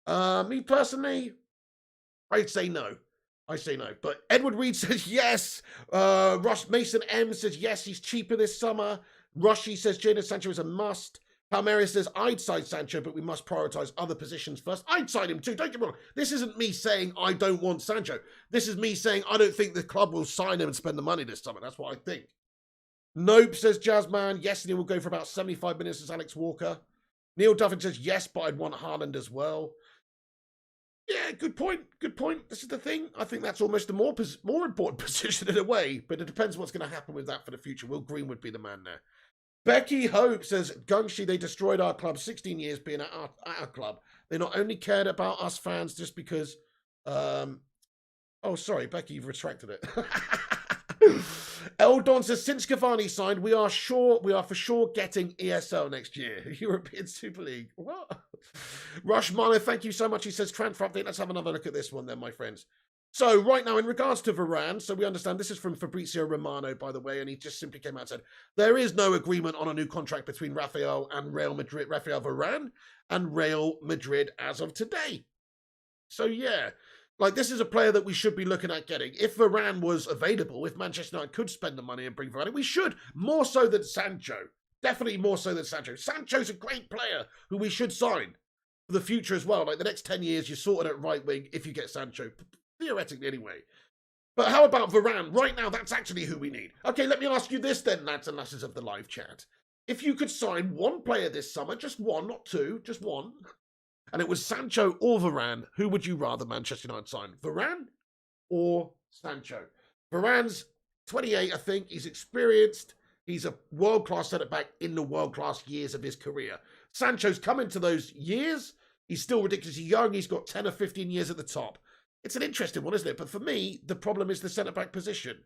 Me personally, I'd say no. I say no. But Edward Reed says yes. Mason M says yes, he's cheaper this summer. Rushy says Jaden Sancho is a must. Palmeiras says I'd sign Sancho, but we must prioritise other positions first. I'd sign him too. Don't get me wrong. This isn't me saying I don't want Sancho. This is me saying I don't think the club will sign him and spend the money this summer. That's what I think. Nope, says Jazzman. Yes, and he will go for about 75 minutes as Alex Walker. Neil Duffin says yes, but I'd want Haaland as well. Yeah, good point. Good point. This is the thing. I think that's almost a more important position in a way, but it depends what's going to happen with that for the future. Will Greenwood be the man there? Becky Hope says, Gungshi, they destroyed our club, 16 years being at our club. They not only cared about us fans just because... oh, sorry, Becky, you've retracted it. Eldon says, since Cavani signed, we are for sure getting ESL next year. European Super League. What? Rush Mano, thank you so much. He says, transfer update. Let's have another look at this one then, my friends. So right now, in regards to Varane, so we understand this is from Fabrizio Romano, by the way, and he just simply came out and said, there is no agreement on a new contract between Rafael Varane and Real Madrid as of today. So yeah. Like, this is a player that we should be looking at getting. If Varane was available, if Manchester United could spend the money and bring Varane, we should. More so than Sancho. Definitely more so than Sancho. Sancho's a great player who we should sign for the future as well. Like, the next 10 years, you're sorted at right wing if you get Sancho. Theoretically, anyway. But how about Varane? Right now, that's actually who we need. Okay, let me ask you this then, lads and lasses of the live chat. If you could sign one player this summer, just one, not two, just one... and it was Sancho or Varane, who would you rather Manchester United sign? Varane or Sancho? Varane's 28, I think. He's experienced. He's a world-class centre-back in the world-class years of his career. Sancho's come into those years. He's still ridiculously young. He's got 10 or 15 years at the top. It's an interesting one, isn't it? But for me, the problem is the centre-back position.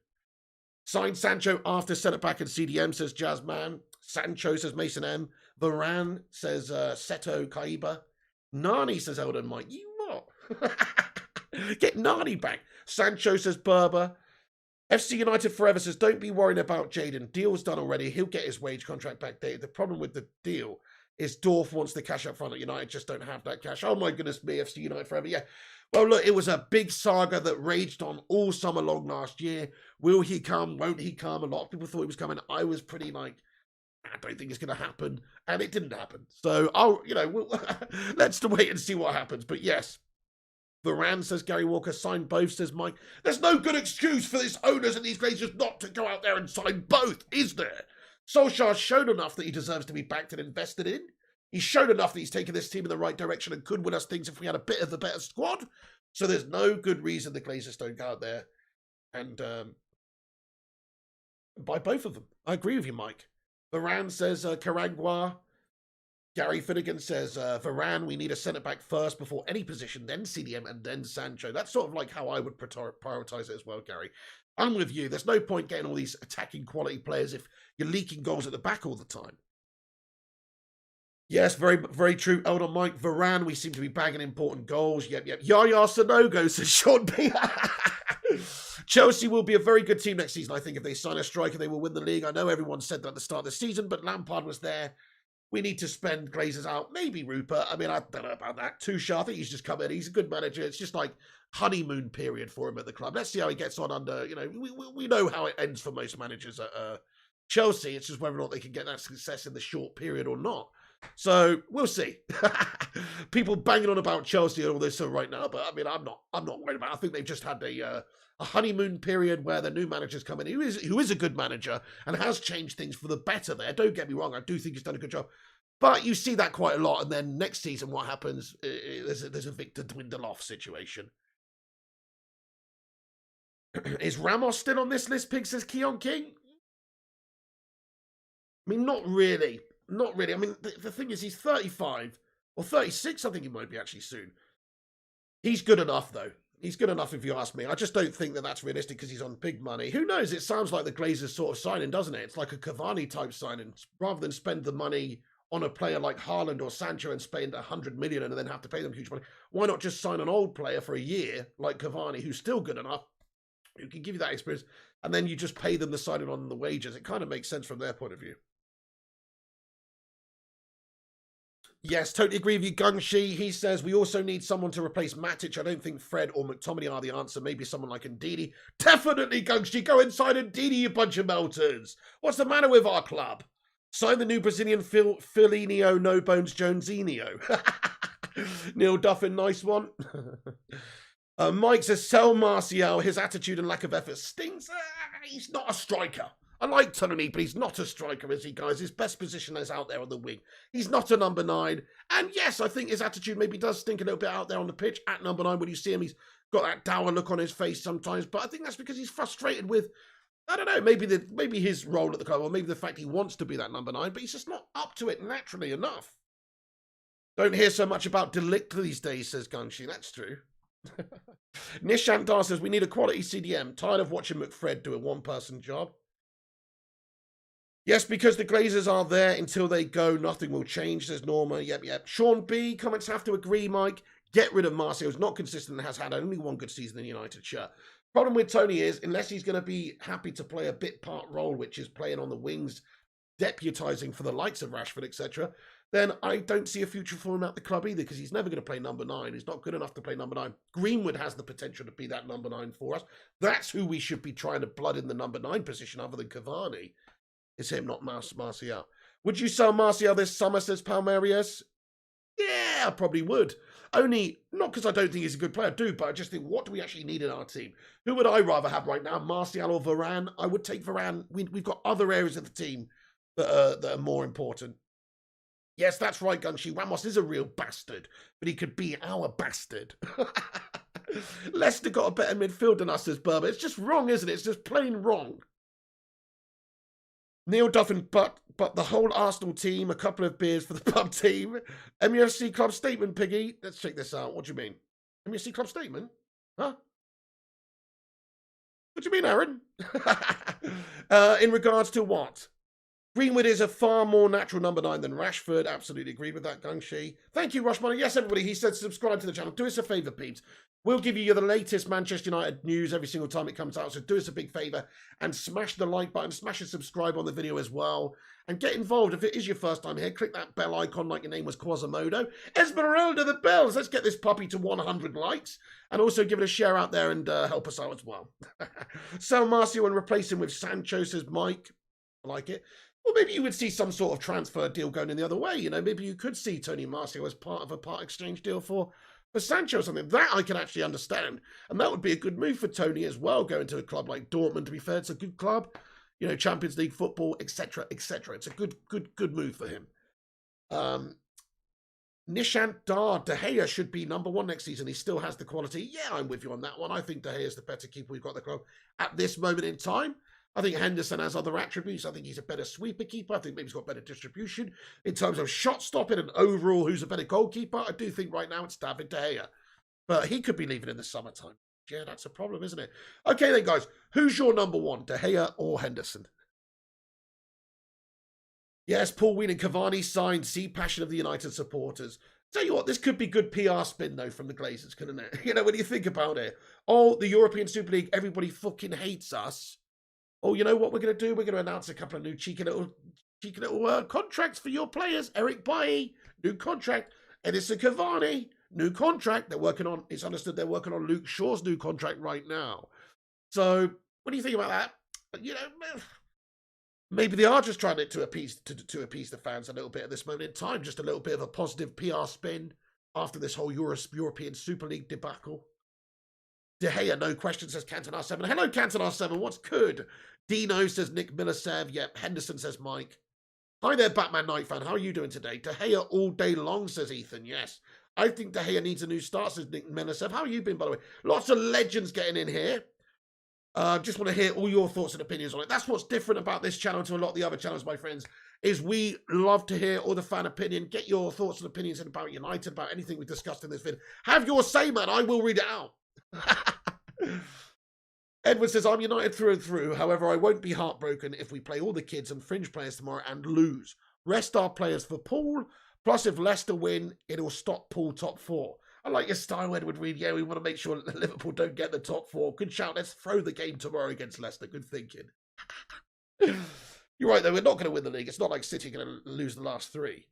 Signed Sancho after centre-back and CDM, says Jazzman. Sancho, says Mason M. Varane, says Seto Kaiba. Nani, says Eldon Mike. You what? Get Nani back. Sancho, says Berber. FC United Forever says, don't be worried about Jaden. Deal's done already. He'll get his wage contract back dated. The problem with the deal is Dorf wants the cash up front at United, just don't have that cash. Oh my goodness me, FC United Forever. Yeah. Well, look, it was a big saga that raged on all summer long last year. Will he come? Won't he come? A lot of people thought he was coming. I was pretty like, I don't think it's going to happen. And it didn't happen. So, let's wait and see what happens. But yes, Varane, says Gary Walker, signed both, says Mike. There's no good excuse for these owners and these Glazers not to go out there and sign both, is there? Solskjaer's shown enough that he deserves to be backed and invested in. He's shown enough that he's taken this team in the right direction and could win us things if we had a bit of a better squad. So there's no good reason the Glazers don't go out there and buy both of them. I agree with you, Mike. Varane says Carangua. Gary Finnegan says, Varane, we need a centre-back first before any position, then CDM, and then Sancho. That's sort of like how I would prioritise it as well, Gary. I'm with you. There's no point getting all these attacking quality players if you're leaking goals at the back all the time. Yes, very, very true. Eldon Mike, Varane, we seem to be bagging important goals. Yep. Yaya Sanogo, says Sean B. Chelsea will be a very good team next season. I think if they sign a striker, they will win the league. I know everyone said that at the start of the season, but Lampard was there. We need to spend Glazers out. Maybe Rupert. I mean, I don't know about that. Tuchel, I think he's just come in. He's a good manager. It's just like honeymoon period for him at the club. Let's see how he gets on under, we know how it ends for most managers at Chelsea. It's just whether or not they can get that success in the short period or not. So we'll see. People banging on about Chelsea and all this right now, but I mean, I'm not worried about it. I think they've just had a honeymoon period where the new manager's come in, who is a good manager and has changed things for the better there. Don't get me wrong, I do think he's done a good job. But you see that quite a lot, and then next season what happens, there's a Victor Dwindle-off situation. Is Ramos still on this list, Pig, says Keon King? I mean, not really. Not really. I mean, the thing is, he's 35, or 36, I think he might be actually soon. He's good enough, though. He's good enough, if you ask me. I just don't think that that's realistic because he's on big money. Who knows? It sounds like the Glazers sort of signing, doesn't it? It's like a Cavani-type signing. Rather than spend the money on a player like Haaland or Sancho and spend 100 million and then have to pay them huge money, why not just sign an old player for a year, like Cavani, who's still good enough, who can give you that experience, and then you just pay them the signing on the wages? It kind of makes sense from their point of view. Yes, totally agree with you, Gungshi. He says, we also need someone to replace Matic. I don't think Fred or McTominay are the answer. Maybe someone like Ndidi. Definitely, Gungshi. Go inside Ndidi, you bunch of meltons. What's the matter with our club? Sign the new Brazilian Filinho No Bones Jonesinho. Neil Duffin, nice one. Mike says, sell Martial. His attitude and lack of effort stings. He's not a striker. I like Tony, but he's not a striker, is he, guys? His best position is out there on the wing. He's not a number 9. And yes, I think his attitude maybe does stink a little bit out there on the pitch at number 9. When you see him, he's got that dour look on his face sometimes. But I think that's because he's frustrated with, I don't know, maybe his role at the club, or maybe the fact he wants to be that number 9, but he's just not up to it naturally enough. Don't hear so much about Delict these days, says Gunshi. That's true. Nishant Dar says, we need a quality CDM. Tired of watching McFred do a one-person job. Yes, because the Glazers are there until they go, nothing will change, says Norma. Yep. Sean B, comments have to agree, Mike. Get rid of Martial. He's not consistent and has had only one good season in the United shirt. Problem with Tony is, unless he's going to be happy to play a bit part role, which is playing on the wings, deputising for the likes of Rashford, etc., then I don't see a future for him at the club either, because he's never going to play number 9. He's not good enough to play number 9. Greenwood has the potential to be that number 9 for us. That's who we should be trying to blood in the number 9 position other than Cavani. It's him, not Martial. Would you sell Martial this summer, says Palmeiras? Yeah, I probably would. Only, not because I don't think he's a good player, I do, but I just think, what do we actually need in our team? Who would I rather have right now, Martial or Varane? I would take Varane. We've got other areas of the team that are more important. Yes, that's right, Gunshi. Ramos is a real bastard, but he could be our bastard. Leicester got a better midfield than us, says Berber. It's just wrong, isn't it? It's just plain wrong. Neil Duffin, but the whole Arsenal team, a couple of beers for the pub team. MUFC club statement, Piggy. Let's check this out. What do you mean? MUFC club statement? Huh? What do you mean, Aaron? In regards to what? Greenwood is a far more natural number 9 than Rashford. Absolutely agree with that, Gungshi. Thank you, Rushmoney. Yes, everybody, he said subscribe to the channel. Do us a favour, peeps. We'll give you the latest Manchester United news every single time it comes out. So do us a big favour and smash the like button, smash and subscribe on the video as well. And get involved. If it is your first time here, click that bell icon like your name was Quasimodo. Esmeralda the bells. Let's get this puppy to 100 likes. And also give it a share out there and help us out as well. Sell Marcio and replace him with Sancho, says Mike. I like it. Or maybe you would see some sort of transfer deal going in the other way. You know, maybe you could see Tony Marcio as part of a part exchange deal for Sancho or something. That I can actually understand. And that would be a good move for Tony as well, going to a club like Dortmund. To be fair, it's a good club. You know, Champions League football, etc., etc. It's a good move for him. Nishant Dar, De Gea should be number 1 next season. He still has the quality. Yeah, I'm with you on that one. I think De Gea is the better keeper we've got at the club at this moment in time. I think Henderson has other attributes. I think he's a better sweeper keeper. I think maybe he's got better distribution. In terms of shot stopping and overall who's a better goalkeeper, I do think right now it's David De Gea. But he could be leaving in the summertime. Yeah, that's a problem, isn't it? Okay then, guys. Who's your number 1, De Gea or Henderson? Yes, Paul Whelan Cavani signed. See passion of the United supporters. Tell you what, this could be good PR spin, though, from the Glazers, couldn't it? You know, when you think about it. Oh, the European Super League, everybody fucking hates us. Oh, you know what we're going to do? We're going to announce a couple of new cheeky little contracts for your players. Eric Bailly, new contract. Edison Cavani, new contract. They're working on, it's understood they're working on Luke Shaw's new contract right now. So, what do you think about that? You know, maybe they are just trying to appease the fans a little bit at this moment in time. Just a little bit of a positive PR spin after this whole European Super League debacle. De Gea, no question, says Canton R7. Hello, Canton R7. What's good? Dino, says Nick Miller Sev. Yep, Henderson, says Mike. Hi there, Batman Knight fan. How are you doing today? De Gea all day long, says Ethan. Yes. I think De Gea needs a new start, says Nick Miller Sev. How have you been, by the way? Lots of legends getting in here. Just want to hear all your thoughts and opinions on it. That's what's different about this channel to a lot of the other channels, my friends, is we love to hear all the fan opinion. Get your thoughts and opinions about United, about anything we discussed in this video. Have your say, man. I will read it out. Edward says, I'm United through and through. However, I won't be heartbroken if we play all the kids and fringe players tomorrow and lose. Rest our players for Paul. Plus, if Leicester win, it'll stop Paul top 4. I like your style, Edward Reed. Yeah, we want to make sure that Liverpool don't get the top 4. Good shout. Let's throw the game tomorrow against Leicester. Good thinking. You're right, though. We're not going to win the league. It's not like City are going to lose the last 3.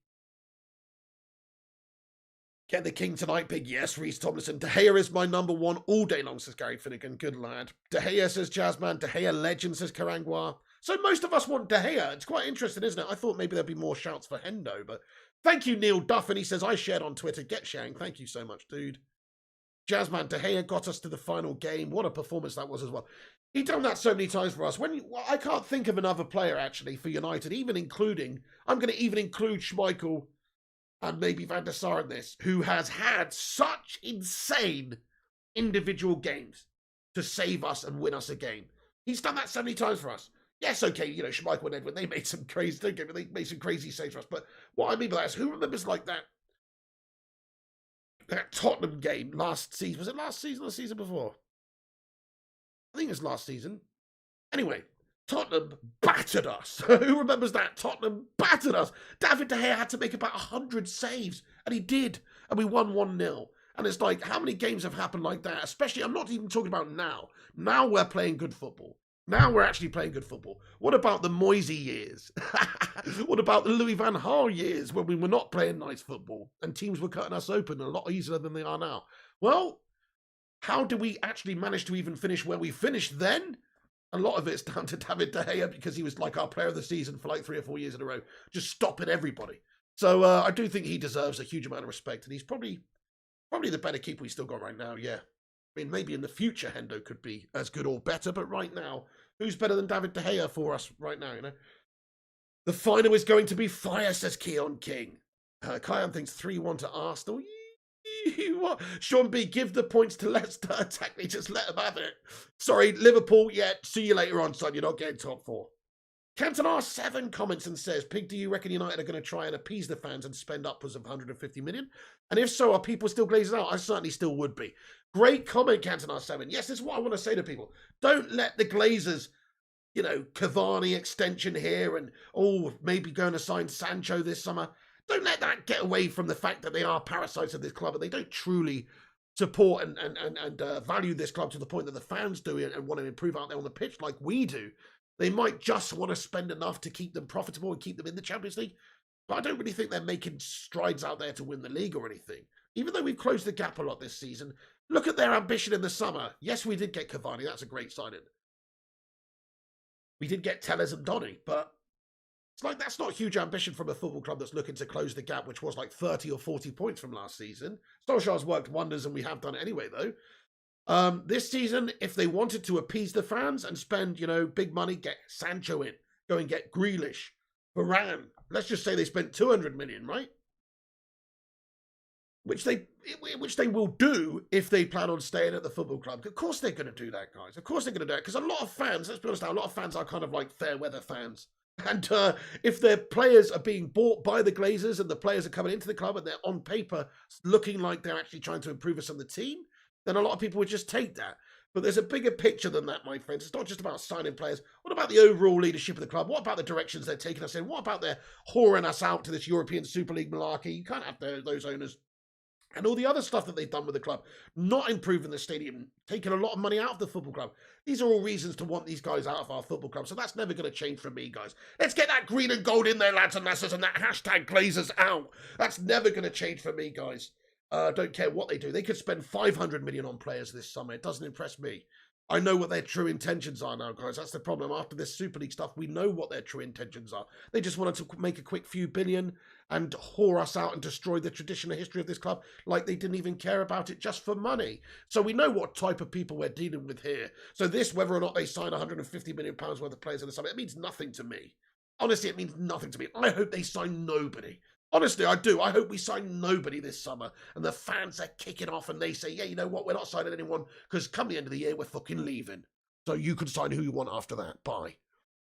Get the king tonight, Pig. Yes, Reece Tomlinson. De Gea is my number 1 all day long, says Gary Finnegan. Good lad. De Gea, says Jazzman. De Gea legend, says Karangwa. So most of us want De Gea. It's quite interesting, isn't it? I thought maybe there'd be more shouts for Hendo, but thank you, Neil Duff. And he says, I shared on Twitter. Get sharing. Thank you so much, dude. Jazzman, De Gea got us to the final game. What a performance that was as well. He's done that so many times for us. I can't think of another player, actually, for United, even including, I'm going to even include Schmeichel and maybe Van der Sar in this, who has had such insane individual games to save us and win us a game. He's done that so many times for us. Yes, okay, you know, Schmeichel and Edwin, they made some crazy, they made some crazy saves for us. But what I mean by that is, who remembers like that Tottenham game last season? Was it last season or the season before? I think it was last season. Anyway, Tottenham battered us. Who remembers that? Tottenham battered us. David De Gea had to make about 100 saves, and he did. And we won 1-0. And it's like, how many games have happened like that? Especially, I'm not even talking about now. Now we're playing good football. Now we're actually playing good football. What about the Moisey years? What about the Louis van Gaal years when we were not playing nice football and teams were cutting us open a lot easier than they are now? Well, how do we actually manage to even finish where we finished then? A lot of it's down to David De Gea because he was like our player of the season for like 3 or 4 years in a row, just stopping everybody. So I do think he deserves a huge amount of respect, and he's probably the better keeper we still got right now, yeah. I mean, maybe in the future Hendo could be as good or better, but right now, who's better than David De Gea for us right now, you know? The final is going to be fire, says Keon King. Kian thinks 3-1 to Arsenal. What? Sean B, give the points to Leicester. Attack me, just let them have it. Sorry, Liverpool, yeah, see you later on, son. You're not getting top 4. Cantonar7 comments and says, Pig, do you reckon United are going to try and appease the fans and spend upwards of 150 million? And if so, are people still glazing out? I certainly still would be. Great comment, Cantonar7. Yes, this is what I want to say to people. Don't let the Glazers, you know, Cavani extension here and, oh, maybe going to sign Sancho this summer. Don't let that get away from the fact that they are parasites of this club and they don't truly support and value this club to the point that the fans do and want to improve out there on the pitch like we do. They might just want to spend enough to keep them profitable and keep them in the Champions League. But I don't really think they're making strides out there to win the league or anything. Even though we've closed the gap a lot this season, look at their ambition in the summer. Yes, we did get Cavani. That's a great signing. We did get Telles and Donny, but it's like that's not huge ambition from a football club that's looking to close the gap, which was like 30 or 40 points from last season. Solskjaer's worked wonders, and we have done it anyway, though. This season, if they wanted to appease the fans and spend, you know, big money, get Sancho in, go and get Grealish, Varane. Let's just say they spent 200 million, right? Which they will do if they plan on staying at the football club. Of course they're going to do that, guys. Of course they're going to do it. Because a lot of fans, let's be honest now, a lot of fans are kind of like fair weather fans. And if their players are being bought by the Glazers and the players are coming into the club and they're on paper looking like they're actually trying to improve us on the team, then a lot of people would just take that. But there's a bigger picture than that, my friends. It's not just about signing players. What about the overall leadership of the club? What about the directions they're taking us in? What about their whoring us out to this European Super League malarkey? You can't have those owners and all the other stuff that they've done with the club, not improving the stadium, taking a lot of money out of the football club. These are all reasons to want these guys out of our football club. So that's never going to change for me, guys. Let's get that green and gold in there, lads and lasses, and that hashtag Glazers out. That's never going to change for me, guys. Don't care what they do. They could spend 500 million on players this summer. It doesn't impress me. I know what their true intentions are now, guys. That's the problem. After this Super League stuff, we know what their true intentions are. They just wanted to make a quick few billion and whore us out and destroy the traditional history of this club like they didn't even care about it just for money. So we know what type of people we're dealing with here. So this, whether or not they sign 150 million pounds worth of players in the summer, it means nothing to me. Honestly, it means nothing to me. I hope they sign nobody. Honestly, I do. I hope we sign nobody this summer and the fans are kicking off and they say, yeah, you know what, we're not signing anyone because come the end of the year, we're fucking leaving. So you can sign who you want after that. Bye.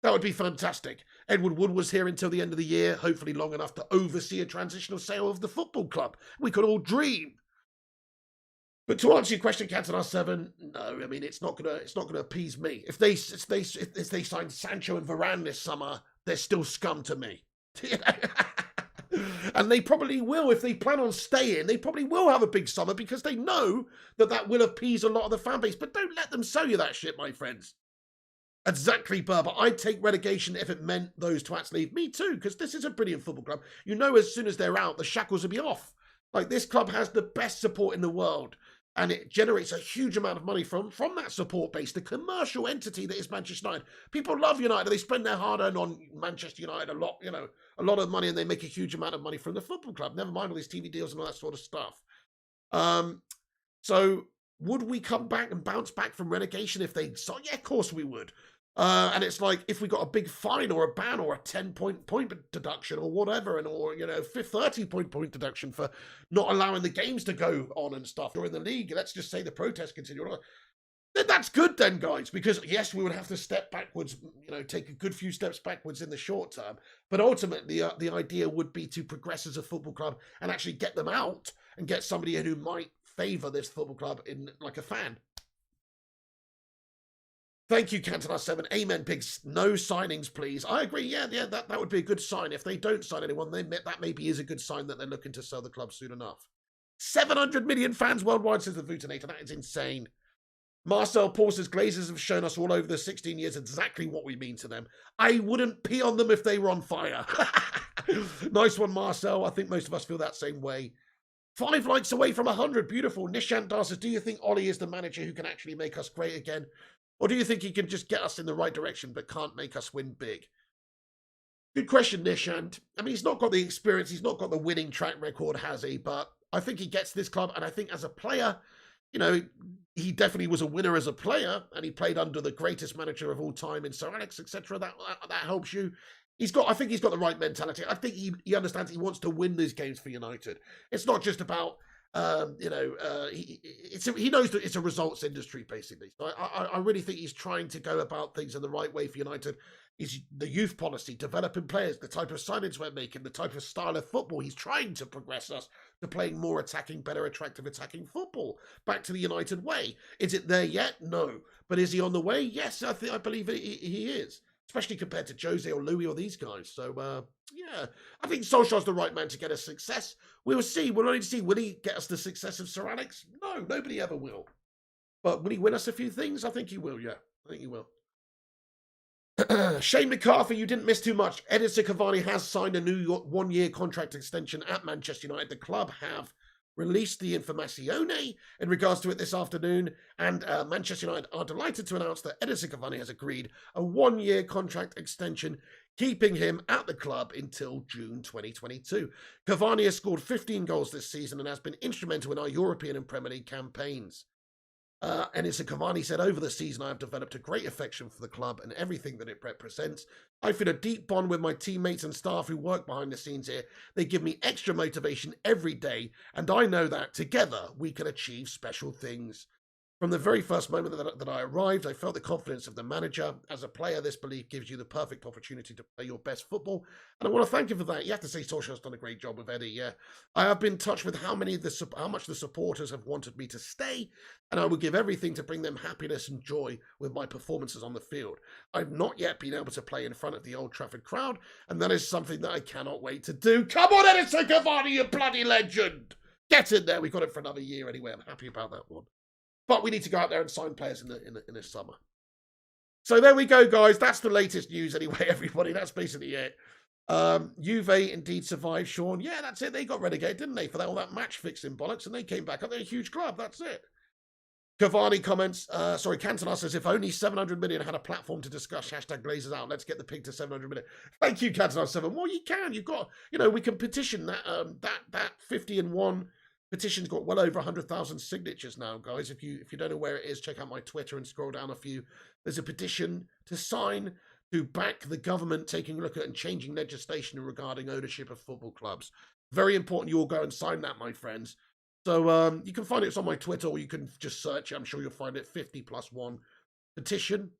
That would be fantastic. Edward Wood was here until the end of the year, hopefully long enough to oversee a transitional sale of the football club. We could all dream. But to answer your question, Cantonar7, no, I mean it's not gonna appease me. If they sign Sancho and Varane this summer, they're still scum to me. And they probably will, if they plan on staying, they probably will have a big summer because they know that will appease a lot of the fan base. But don't let them sell you that shit, my friends. Exactly, Berber. I'd take relegation if it meant those twats leave. Me too, because this is a brilliant football club. You know, as soon as they're out, the shackles will be off. Like, this club has the best support in the world. And it generates a huge amount of money from that support base, the commercial entity that is Manchester United. People love United. They spend their hard-earned on Manchester United a lot of money, and they make a huge amount of money from the football club. Never mind all these TV deals and all that sort of stuff. So would we come back and bounce back from relegation if they saw? Yeah, of course we would. And it's like if we got a big fine or a ban or a 10-point deduction or whatever, or 30-point deduction for not allowing the games to go on and stuff, or in the league, let's just say the protests continue. Then that's good then, guys, because yes, we would have to step backwards, take a good few steps backwards in the short term. But ultimately, the idea would be to progress as a football club and actually get them out and get somebody in who might favour this football club in like a fan. Thank you, Cantonar7. Amen, pigs. No signings, please. I agree. Yeah, that would be a good sign. If they don't sign anyone, that maybe is a good sign that they're looking to sell the club soon enough. 700 million fans worldwide since the Vutinator. That is insane. Marcel Paul says, Glazers have shown us all over the 16 years exactly what we mean to them. I wouldn't pee on them if they were on fire. Nice one, Marcel. I think most of us feel that same way. 5 likes away from 100. Beautiful. Nishant Das says, do you think Ollie is the manager who can actually make us great again? Or do you think he can just get us in the right direction but can't make us win big? Good question, Nishant. I mean, he's not got the experience. He's not got the winning track record, has he? But I think he gets this club. And I think as a player, he definitely was a winner as a player. And he played under the greatest manager of all time in Sir Alex, etc. That helps you. I think he's got the right mentality. I think he understands he wants to win these games for United. It's not just about... he knows that it's a results industry, basically. So I really think he's trying to go about things in the right way for United. is the youth policy, developing players, the type of signings we're making, the type of style of football. He's trying to progress us to playing more attacking, better, attractive attacking football. Back to the United way. Is it there yet? No. But is he on the way? Yes, I believe he is. Especially compared to Jose or Louis or these guys. So, yeah, I think Solskjaer's the right man to get us success. We'll see. We'll only see. Will he get us the success of Sir Alex? No, nobody ever will. But will he win us a few things? I think he will, yeah. I think he will. Shane McCarthy, you didn't miss too much. Edinson Cavani has signed a new one-year contract extension at Manchester United. The club have released the informazione in regards to it this afternoon, and Manchester United are delighted to announce that Edinson Cavani has agreed a one-year contract extension, keeping him at the club until June 2022. Cavani has scored 15 goals this season and has been instrumental in our European and Premier League campaigns. Edinson Cavani said, over the season, I have developed a great affection for the club and everything that it represents. I feel a deep bond with my teammates and staff who work behind the scenes here. They give me extra motivation every day, and I know that together we can achieve special things. From the very first moment that I arrived, I felt the confidence of the manager. As a player, this belief gives you the perfect opportunity to play your best football. And I want to thank him for that. You have to say Solskjaer's done a great job with Eddie, yeah. I have been in touch with how much the supporters have wanted me to stay, and I will give everything to bring them happiness and joy with my performances on the field. I've not yet been able to play in front of the Old Trafford crowd, and that is something that I cannot wait to do. Come on, Edinson Cavani, you bloody legend! Get in there. We've got it for another year anyway. I'm happy about that one. But we need to go out there and sign players in the summer. So there we go, guys. That's the latest news anyway, everybody. That's basically it. Juve indeed survived, Sean. Yeah, that's it. They got relegated, didn't they, for all that match fixing bollocks, and they came back up. They're a huge club. That's it. Cavani comments, Cantona says, if only 700 million had a platform to discuss #Glazers out, let's get the pig to 700 million. Thank you, Cantona 7. Well, you can. You've got, we can petition that that 50-1 petition's got well over 100,000 signatures now, guys. If you don't know where it is, check out my Twitter and scroll down a few. There's a petition to sign to back the government taking a look at and changing legislation regarding ownership of football clubs. Very important you all go and sign that, my friends. So you can find it on my Twitter, or you can just search it. I'm sure you'll find it, 50+1 petition.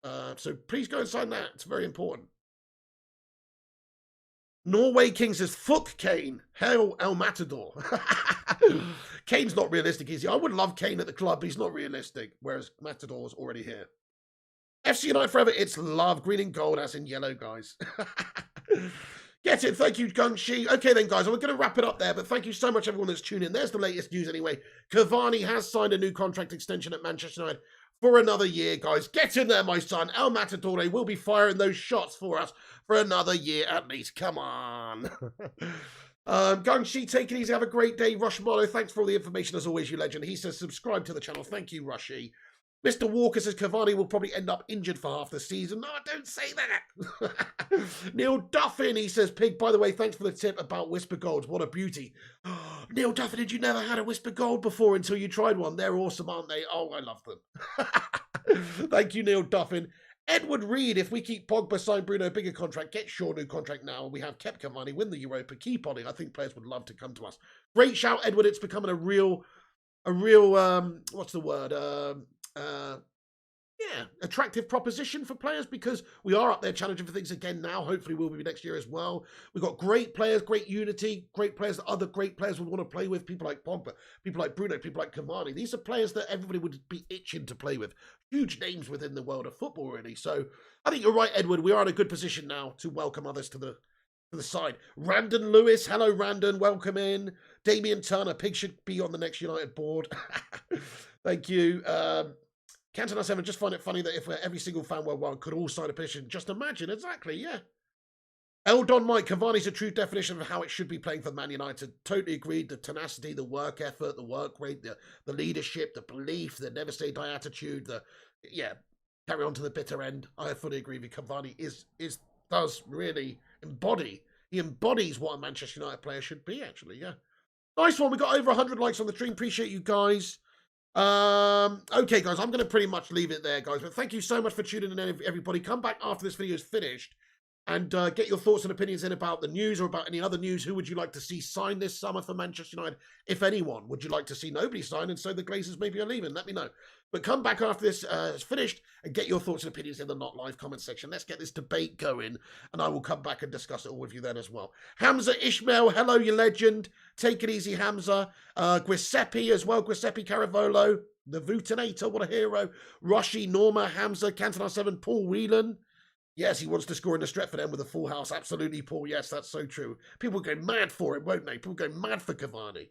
So please go and sign that. It's very important. Norway King says, fuck Kane. Hell El Matador. Kane's not realistic, is he? I would love Kane at the club, but he's not realistic, whereas Matador's already here. FC United forever. It's love. Green and gold, as in yellow, guys. Get it. Thank you, Gungshi. Okay, then, guys, we're going to wrap it up there, but thank you so much, everyone that's tuned in. There's the latest news anyway. Cavani has signed a new contract extension at Manchester United for another year, guys. Get in there, my son. El Matador will be firing those shots for us for another year at least. Come on. Gungshi, take it easy. Have a great day. Rush Marlow, thanks for all the information as always, you legend. He says, subscribe to the channel. Thank you, Rushy. Mr. Walker says Cavani will probably end up injured for half the season. No, don't say that. Neil Duffin, he says, Pig, by the way, thanks for the tip about Whisper Golds. What a beauty. Neil Duffin, did you never had a Whisper Gold before until you tried one? They're awesome, aren't they? Oh, I love them. Thank you, Neil Duffin. Edward Reed, if we keep Pogba, sign Bruno, bigger contract, get Shaw new contract now, we have kept Cavani, win the Europa, keep on it. I think players would love to come to us. Great shout, Edward. It's becoming a real, what's the word? Attractive proposition for players, because we are up there challenging for things again now. Hopefully we'll be next year as well. We've got great players, great unity, great players that other great players would want to play with. People like Pogba, people like Bruno, people like Cavani. These are players that everybody would be itching to play with. Huge names within the world of football, really. So I think you're right, Edward. We are in a good position now to welcome others to the side. Randon Lewis, hello Randon, welcome in. Damian Turner, Pig should be on the next United board. Thank you. Cantona 7, just find it funny that if every single fan worldwide could all sign a petition. Just imagine, exactly, yeah. Eldon Mike, Cavani's a true definition of how it should be playing for Man United. Totally agreed. The tenacity, the work effort, the work rate, the leadership, the belief, the never say die attitude, carry on to the bitter end. I fully agree with Cavani does really embody. He embodies what a Manchester United player should be, actually, yeah. Nice one. We got over 100 likes on the stream. Appreciate you guys. Okay, guys, I'm going to pretty much leave it there, guys. But thank you so much for tuning in, everybody. Come back after this video is finished, and get your thoughts and opinions in about the news or about any other news. Who would you like to see sign this summer for Manchester United? If anyone, would you like to see nobody sign and so the Glazers maybe are leaving? Let me know. But come back after this is finished and get your thoughts and opinions in the Not Live comment section. Let's get this debate going, and I will come back and discuss it all with you then as well. Hamza Ishmael, hello, you legend. Take it easy, Hamza. Giuseppe as well. Giuseppe Caravolo. The Vutinator, what a hero. Rushi, Norma, Hamza, Cantona 7, Paul Whelan. Yes, he wants to score in the Stretford end with a full house. Absolutely, Paul. Yes, that's so true. People go mad for it, won't they? People go mad for Cavani.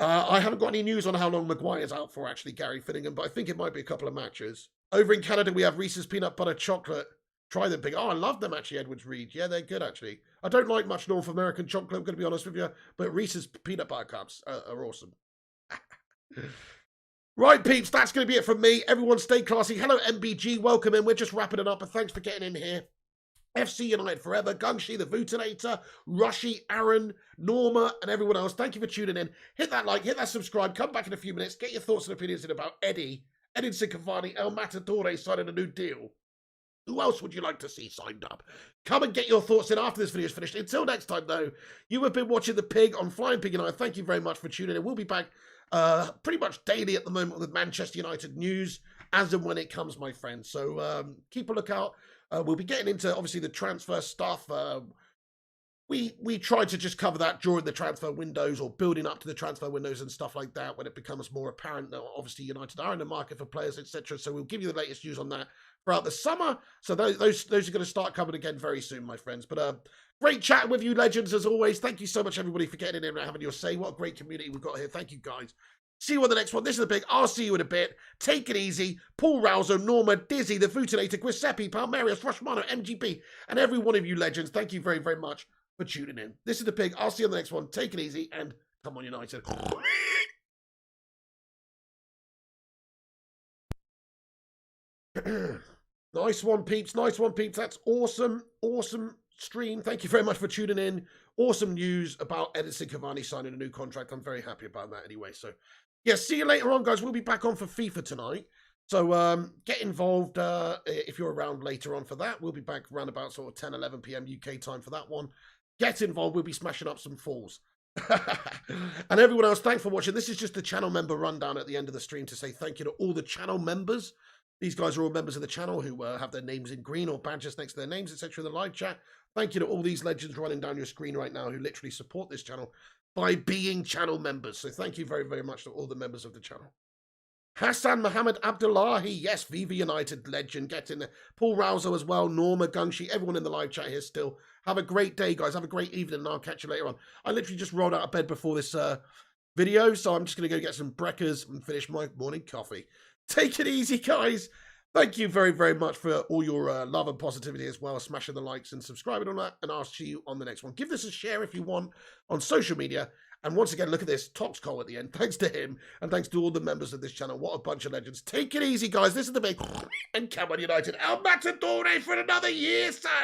I haven't got any news on how long Maguire's out for, actually, Gary Finningham, but I think it might be a couple of matches. Over in Canada, we have Reese's Peanut Butter Chocolate. Try them big. Oh, I love them, actually, Edwards Reed. Yeah, they're good, actually. I don't like much North American chocolate, I'm going to be honest with you, but Reese's Peanut Butter Cups are awesome. Right, peeps, that's going to be it from me. Everyone stay classy. Hello, MBG. Welcome in. We're just wrapping it up, and thanks for getting in here. FC United Forever, Gungshi, the Vutinator, Rushy, Aaron, Norma, and everyone else. Thank you for tuning in. Hit that like, hit that subscribe. Come back in a few minutes. Get your thoughts and opinions in about Edinson Cavani, El Matadore signing a new deal. Who else would you like to see signed up? Come and get your thoughts in after this video is finished. Until next time, though, you have been watching The Pig on Flying Pig United. Thank you very much for tuning in. We'll be back pretty much daily at the moment with Manchester United news as and when it comes, my friends. So keep a lookout. We'll be getting into, obviously, the transfer stuff. We try to just cover that during the transfer windows or building up to the transfer windows and stuff like that when it becomes more apparent that obviously United are in the market for players, etc. So we'll give you the latest news on that throughout the summer. So those are going to start coming again very soon, my friends. But great chatting with you, legends, as always. Thank you so much, everybody, for getting in and having your say. What a great community we've got here. Thank you, guys. See you on the next one. This is The Pig. I'll see you in a bit. Take it easy. Paul Rauso, Norma, Dizzy, the Vutinator, Giuseppe, Palmerius, Rushmano, MGP, and every one of you legends. Thank you very, very much for tuning in. This is The Pig. I'll see you on the next one. Take it easy and come on, United. Nice one, peeps. Nice one, peeps. That's awesome. Awesome stream. Thank you very much for tuning in. Awesome news about Edinson Cavani signing a new contract. I'm very happy about that anyway. So, yeah, see you later on, guys. We'll be back on for FIFA tonight. So get involved if you're around later on for that. We'll be back around about sort of 10, 11 p.m. UK time for that one. Get involved. We'll be smashing up some falls. And everyone else, thanks for watching. This is just the channel member rundown at the end of the stream to say thank you to all the channel members. These guys are all members of the channel who have their names in green or badges next to their names, etc. in the live chat. Thank you to all these legends running down your screen right now who literally support this channel by being channel members. So thank you very, very much to all the members of the channel. Hassan Mohammed Abdullahi, yes, Viva United legend, get in there. Paul Rauso as well, Norma, Gungshi, everyone in the live chat here still. Have a great day, guys. Have a great evening, and I'll catch you later on. I literally just rolled out of bed before this video, so I'm just going to go get some breakfast and finish my morning coffee. Take it easy, guys. Thank you very, very much for all your love and positivity as well. Smashing the likes and subscribing on that, and I'll see you on the next one. Give this a share if you want on social media. And once again, look at this. Tox Cole at the end. Thanks to him, and thanks to all the members of this channel. What a bunch of legends. Take it easy, guys. This is The Big and come on, United. El Matadore for another year, sir.